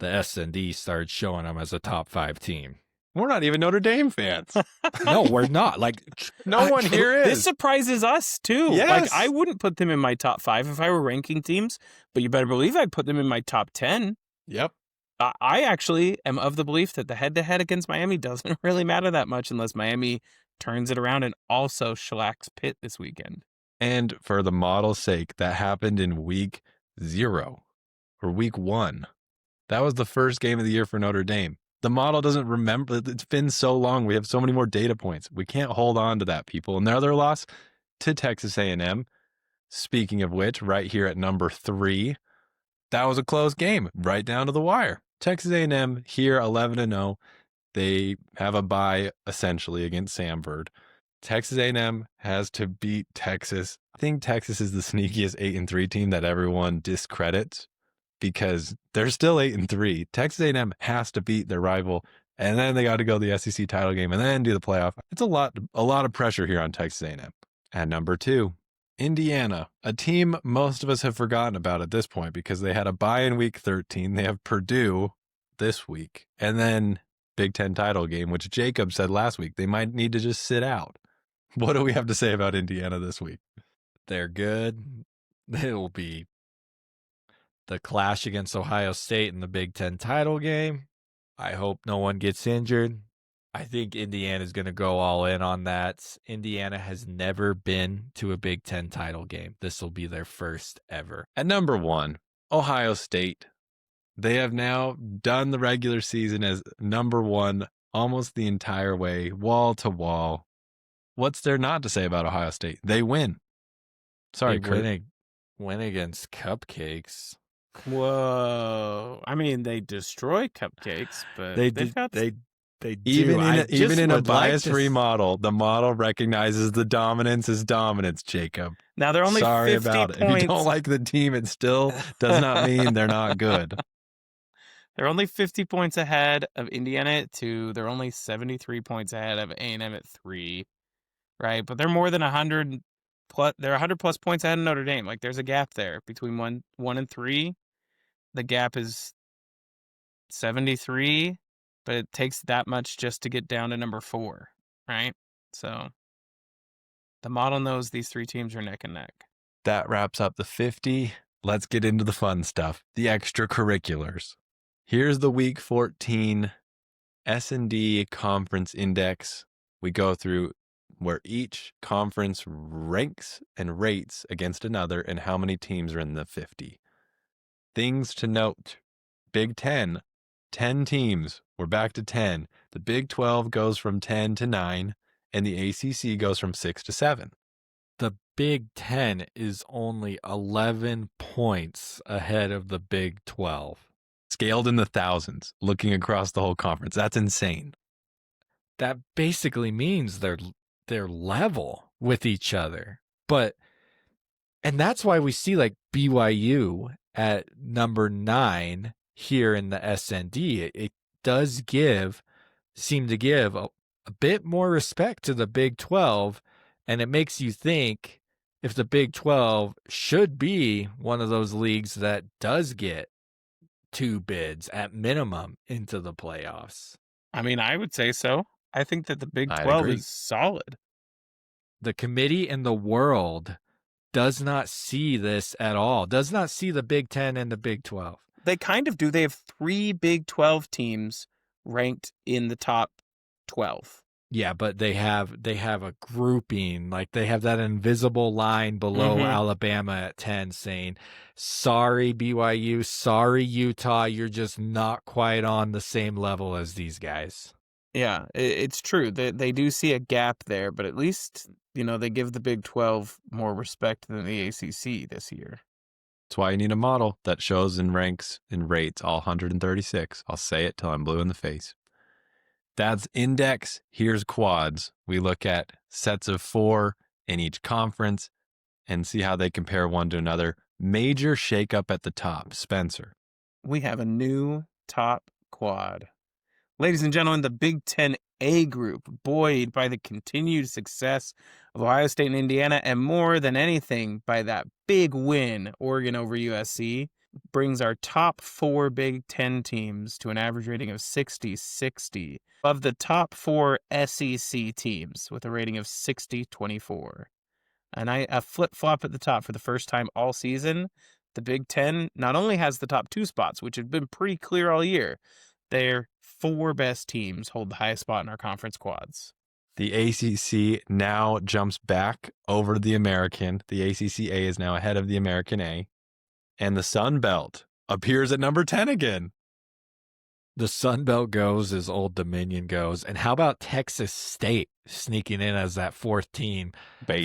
the S&D started showing them as a top 5 team. We're not even Notre Dame fans. No, we're not. Like, no one here is. This surprises us, too. Yes. Like, I wouldn't put them in my top 5 if I were ranking teams, but you better believe I'd put them in my top 10. Yep. I actually am of the belief that the head-to-head against Miami doesn't really matter that much unless Miami turns it around and also shellacks Pitt this weekend. And for the model's sake, that happened in week 0 or week 1. That was the first game of the year for Notre Dame. The model doesn't remember. It's been so long. We have so many more data points. We can't hold on to that, people. And their other loss to Texas A&M. Speaking of which, right here at number 3, that was a close game, right down to the wire. Texas A&M here 11-0. They have a bye essentially against Samford. Texas A&M has to beat Texas. I think Texas is the sneakiest 8-3 team that everyone discredits because they're still 8-3. Texas A&M has to beat their rival, and then they got to go to the SEC title game and then do the playoff. It's a lot of pressure here on Texas A&M. At number 2, Indiana, a team most of us have forgotten about at this point because they had a bye in week 13. They have Purdue this week, and then Big Ten title game, which Jacob said last week they might need to just sit out. What do we have to say about Indiana this week? They're good. It'll be the clash against Ohio State in the Big Ten title game. I hope no one gets injured. I think Indiana's going to go all in on that. Indiana has never been to a Big Ten title game. This will be their first ever. At number 1, Ohio State. They have now done the regular season as number 1 almost the entire way, wall to wall. What's there not to say about Ohio State? They win. Sorry, They Kurt. win against Cupcakes. Whoa. I mean, they destroy Cupcakes, but They they've did. got They do. Even in a bias-free model, the model recognizes the dominance as dominance, Jacob. Now they're only Sorry 50 about it. points. If you don't like the team, it still does not mean they're not good. They're only 50 points ahead of Indiana at 2. They're only 73 points ahead of A&M at 3. Right? But they're more than 100 plus. They're 100 plus points ahead of Notre Dame. Like there's a gap there between 1 and 3. The gap is 73, but it takes that much just to get down to number 4, right? So the model knows these 3 teams are neck and neck. That wraps up the 50. Let's get into the fun stuff, the extracurriculars. Here's the Week 14 S&D Conference Index. We go through where each conference ranks and rates against another and how many teams are in the 50. Things to note. Big 10, 10 teams. We're back to 10. The Big 12 goes from 10 to 9, and the ACC goes from 6 to 7. The Big Ten is only 11 points ahead of the Big 12. Scaled in the thousands, looking across the whole conference. That's insane. That basically means they're level with each other. And that's why we see like BYU at number 9 here in the SND. It does seem to give a bit more respect to the Big 12, and it makes you think if the Big 12 should be one of those leagues that does get 2 bids at minimum into the playoffs. I mean, I would say so. I think that the Big I'd 12 agree. is solid. The committee in the world does not see this at all, does not see the Big 10 and the Big 12. They kind of do. They have 3 Big 12 teams ranked in the top 12. Yeah, but they have a grouping, like they have that invisible line below Alabama at 10 saying, sorry BYU, sorry Utah, you're just not quite on the same level as these guys. Yeah, it's true. They do see a gap there, but at least, they give the Big 12 more respect than the ACC this year. That's why you need a model that shows and ranks and rates all 136. I'll say it till I'm blue in the face. That's index. Here's quads. We look at sets of 4 in each conference and see how they compare one to another. Major shakeup at the top. Spencer. We have a new top quad. Ladies and gentlemen, the Big Ten A group, buoyed by the continued success of Ohio State and Indiana, and more than anything by that big win, Oregon over USC, brings our top 4 Big Ten teams to an average rating of 60-60, of the top 4 SEC teams with a rating of 60-24. And a flip-flop at the top for the first time all season. The Big Ten not only has the top 2 spots, which have been pretty clear all year, their 4 best teams hold the highest spot in our conference quads. The ACC now jumps back over the American. The ACC-A is now ahead of the American A. And the Sun Belt appears at number 10 again. The Sun Belt goes as Old Dominion goes. And how about Texas State sneaking in as that 4th team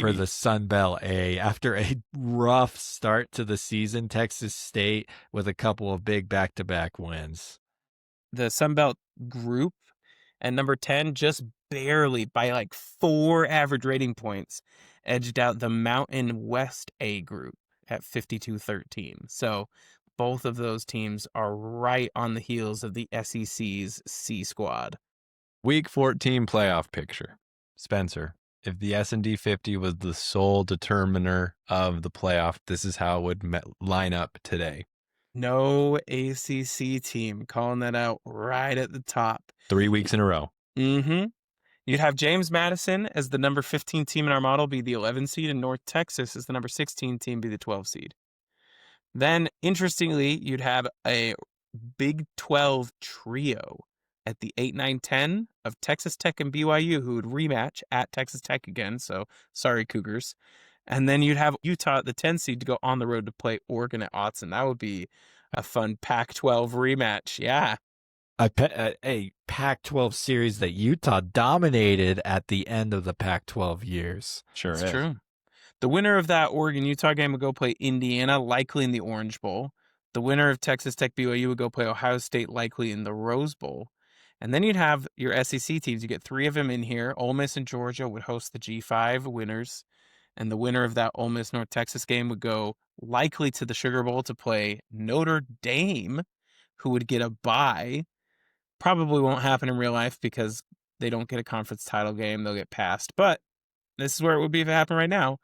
for the Sun Belt A? After a rough start to the season, Texas State with a couple of big back-to-back wins. The Sun Belt group And number 10, just barely by like 4 average rating points, edged out the Mountain West A group at 52-13. So both of those teams are right on the heels of the SEC's C squad. Week 14 playoff picture. Spencer, if the S&D 50 was the sole determiner of the playoff, this is how it would line up today. No ACC team, calling that out right at the top. 3 weeks in a row. Mm-hmm. You'd have James Madison as the number 15 team in our model be the 11 seed, and North Texas as the number 16 team be the 12 seed. Then, interestingly, you'd have a Big 12 trio at the 8, 9, 10 of Texas Tech and BYU, who would rematch at Texas Tech again. So, sorry, Cougars. And then you'd have Utah at the 10 seed to go on the road to play Oregon at Autzen. That would be a fun Pac-12 rematch. Yeah. A Pac-12 series that Utah dominated at the end of the Pac-12 years. Sure That's is. true. The winner of that Oregon-Utah game would go play Indiana, likely in the Orange Bowl. The winner of Texas Tech BYU would go play Ohio State, likely in the Rose Bowl. And then you'd have your SEC teams. You get 3 of them in here. Ole Miss and Georgia would host the G5 winners. And the winner of that Ole Miss North Texas game would go likely to the Sugar Bowl to play Notre Dame, who would get a bye. Probably won't happen in real life because they don't get a conference title game. They'll get passed. But this is where it would be if it happened right now.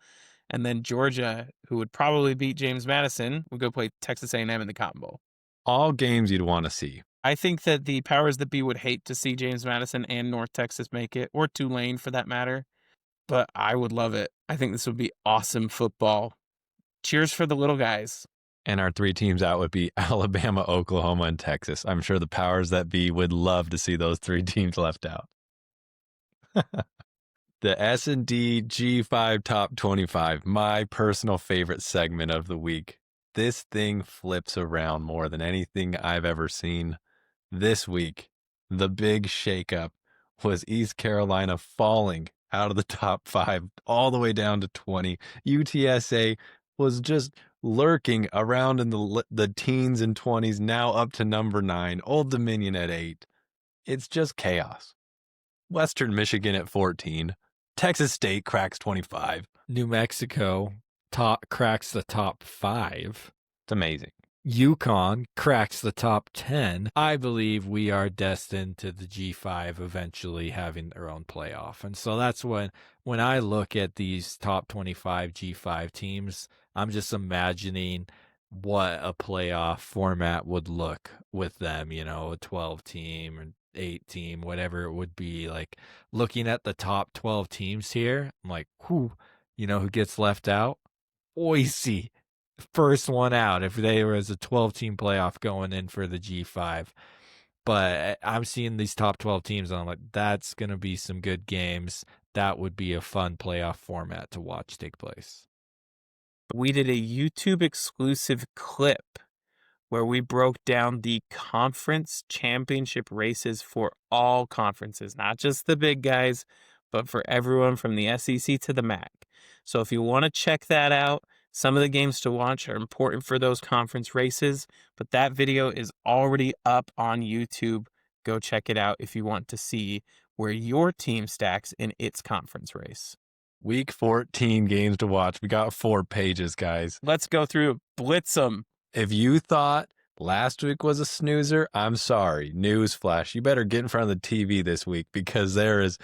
And then Georgia, who would probably beat James Madison, would go play Texas A&M in the Cotton Bowl. All games you'd want to see. I think that the powers that be would hate to see James Madison and North Texas make it, or Tulane for that matter. But I would love it. I think this would be awesome football. Cheers for the little guys. And our 3 teams out would be Alabama, Oklahoma, and Texas. I'm sure the powers that be would love to see those 3 teams left out. The S&D G5 Top 25, my personal favorite segment of the week. This thing flips around more than anything I've ever seen. This week, the big shakeup was East Carolina falling out of the top 5 all the way down to 20. UTSA was just lurking around in the teens and 20s, now up to number 9. Old Dominion at 8. It's just chaos. Western Michigan at 14. Texas State cracks 25. New Mexico cracks the top 5. It's amazing. UConn cracks the top 10. I believe we are destined to the G5 eventually having their own playoff. And so that's when I look at these top 25 G5 teams, I'm just imagining what a playoff format would look with them, a 12 team or 8 team, whatever it would be. Like looking at the top 12 teams here, I'm like, who gets left out? Boise. First one out if there was a 12-team playoff going in for the G5. But I'm seeing these top 12 teams, and I'm like, that's going to be some good games. That would be a fun playoff format to watch take place. We did a YouTube exclusive clip where we broke down the conference championship races for all conferences, not just the big guys, but for everyone from the SEC to the MAC. So if you want to check that out, some of the games to watch are important for those conference races, but that video is already up on YouTube. Go check it out if you want to see where your team stacks in its conference race. Week 14 games to watch. We got 4 pages, guys. Let's go through, blitz them. If you thought last week was a snoozer, I'm sorry. Newsflash. You better get in front of the TV this week because there is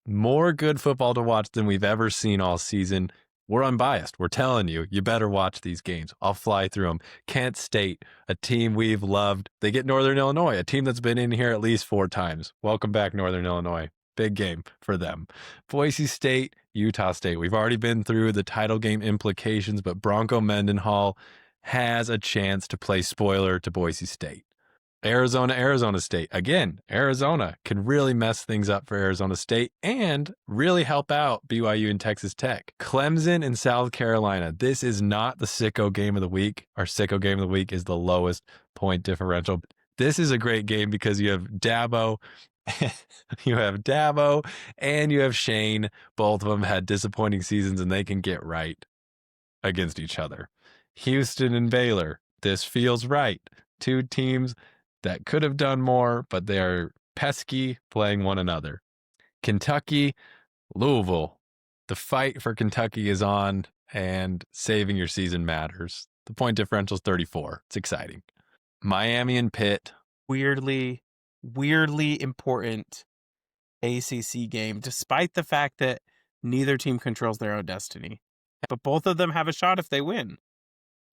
more good football to watch than we've ever seen all season. We're unbiased. We're telling you, you better watch these games. I'll fly through them. Kent State, a team we've loved. They get Northern Illinois, a team that's been in here at least 4 times. Welcome back, Northern Illinois. Big game for them. Boise State, Utah State. We've already been through the title game implications, but Bronco Mendenhall has a chance to play spoiler to Boise State. Arizona State. Again, Arizona can really mess things up for Arizona State and really help out BYU and Texas Tech. Clemson and South Carolina. This is not the sicko game of the week. Our sicko game of the week is the lowest point differential. This is a great game because you have Dabo. You have Dabo and you have Shane. Both of them had disappointing seasons and they can get right against each other. Houston and Baylor. This feels right. 2 teams that could have done more, but they are pesky playing one another. Kentucky, Louisville. The fight for Kentucky is on, and saving your season matters. The point differential is 34. It's exciting. Miami and Pitt. Weirdly important ACC game, despite the fact that neither team controls their own destiny. But both of them have a shot if they win.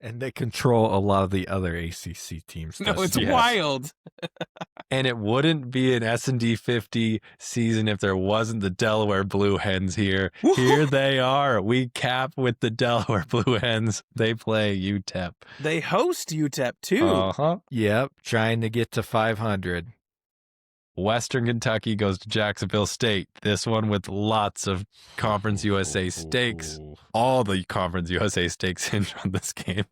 And they control a lot of the other ACC teams. No, it's Yes. wild. And it wouldn't be an S&D 50 season if there wasn't the Delaware Blue Hens here. Here they are. We cap with the Delaware Blue Hens. They play UTEP. They host UTEP too. Uh-huh. Yep, trying to get to 500. Western Kentucky goes to Jacksonville State. This one with lots of Conference USA stakes. All the Conference USA stakes hinge on this game.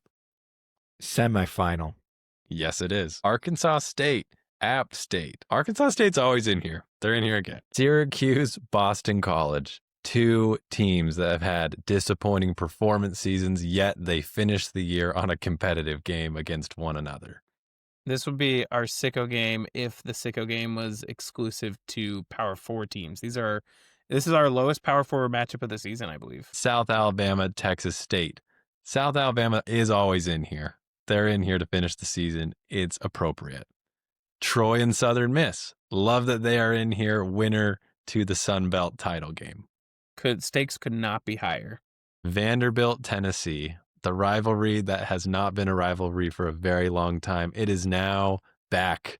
Semifinal. Yes, it is. Arkansas State. App State. Arkansas State's always in here. They're in here again. Syracuse, Boston College. Two teams that have had disappointing performance seasons, yet they finished the year on a competitive game against one another. This would be our Sicko game if the Sicko game was exclusive to Power 4 teams. This is our lowest Power 4 matchup of the season, I believe. South Alabama, Texas State. South Alabama is always in here. They're in here to finish the season. It's appropriate. Troy and Southern Miss. Love that they are in here. Winner to the Sun Belt title game. Stakes could not be higher. Vanderbilt, Tennessee. The rivalry that has not been a rivalry for a very long time. It is now back.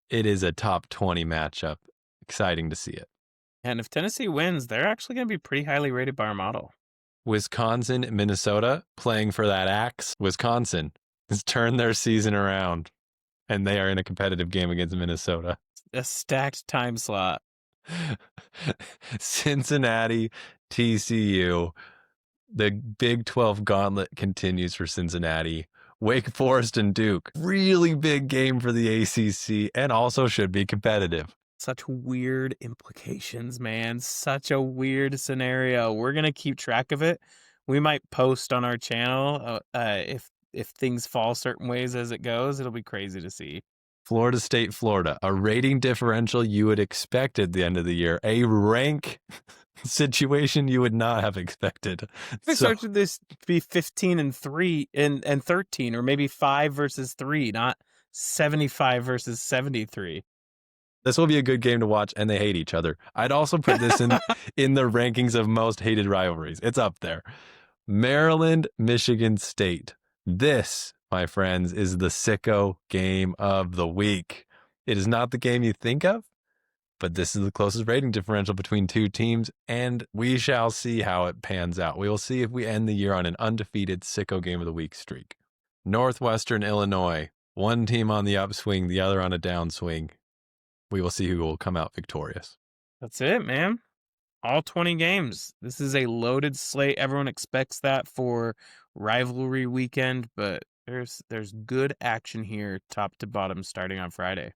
It is a top 20 matchup. Exciting to see it. And if Tennessee wins, they're actually going to be pretty highly rated by our model. Wisconsin, Minnesota, playing for that axe. Wisconsin has turned their season around, and they are in a competitive game against Minnesota. A stacked time slot. Cincinnati, TCU. The Big 12 gauntlet continues for Cincinnati. Wake Forest and Duke. Really big game for the ACC, and also should be competitive. Such weird implications, man. Such a weird scenario. We're going to keep track of it. We might post on our channel if things fall certain ways as it goes. It'll be crazy to see. Florida State, Florida. A rating differential you would expect at the end of the year. A rank situation you would not have expected. I expected this to be 15 and 3 and 13, or maybe 5 versus 3, not 75 versus 73. This will be a good game to watch, and they hate each other. I'd also put this in the rankings of most hated rivalries. It's up there. Maryland, Michigan State. This, my friends, is the sicko game of the week. It is not the game you think of, but this is the closest rating differential between two teams, and we shall see how it pans out. We will see if we end the year on an undefeated sicko game of the week streak. Northwestern Illinois. One team on the upswing, the other on a downswing. We will see who will come out victorious. That's it, man. All 20 games. This is a loaded slate. Everyone expects that for rivalry weekend, but there's good action here, top to bottom, starting on Friday.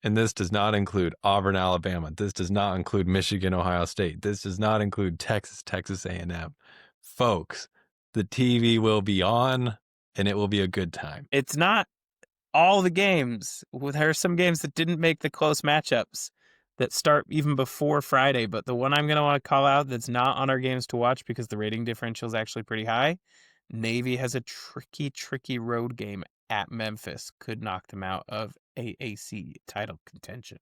And this does not include Auburn, Alabama. This does not include Michigan, Ohio State. This does not include Texas, Texas A&M. Folks, the TV will be on, and it will be a good time. It's not all the games. There are some games that didn't make the close matchups that start even before Friday, but the one I'm going to want to call out that's not on our games to watch because the rating differential is actually pretty high. Navy has a tricky road game at Memphis. Could knock them out of AAC title contention.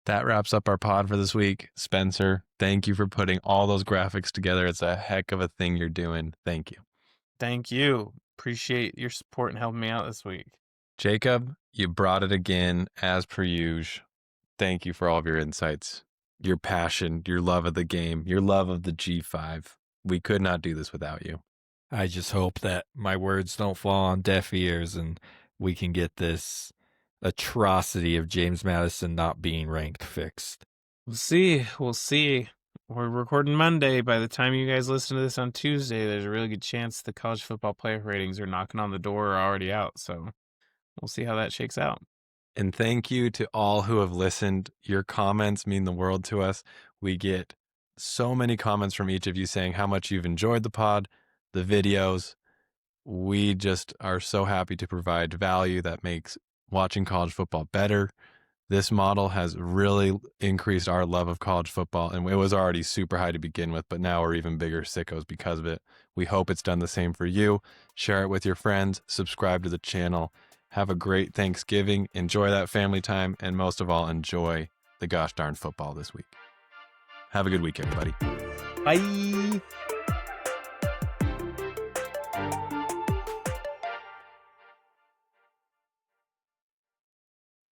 That wraps up our pod for this week. Spencer, thank you for putting all those graphics together. It's a heck of a thing you're doing. Thank you. Thank you. Appreciate your support and helping me out this week. Jacob, you brought it again, as per usual. Thank you for all of your insights, your passion, your love of the game, your love of the G5. We could not do this without you. I just hope that my words don't fall on deaf ears and we can get this atrocity of James Madison not being ranked fixed. We'll see. We're recording Monday. By the time you guys listen to this on Tuesday, there's a really good chance the college football playoff ratings are knocking on the door or already out. So we'll see how that shakes out. And thank you to all who have listened. Your comments mean the world to us. We get so many comments from each of you saying how much you've enjoyed the pod, the videos. We just are so happy to provide value that makes watching college football better. This model has really increased our love of college football, and it was already super high to begin with, but now we're even bigger sickos because of it. We hope it's done the same for you. Share it with your friends, subscribe to the channel. Have a great Thanksgiving, enjoy that family time, and most of all, enjoy the gosh darn football this week. Have a good week, everybody. Bye.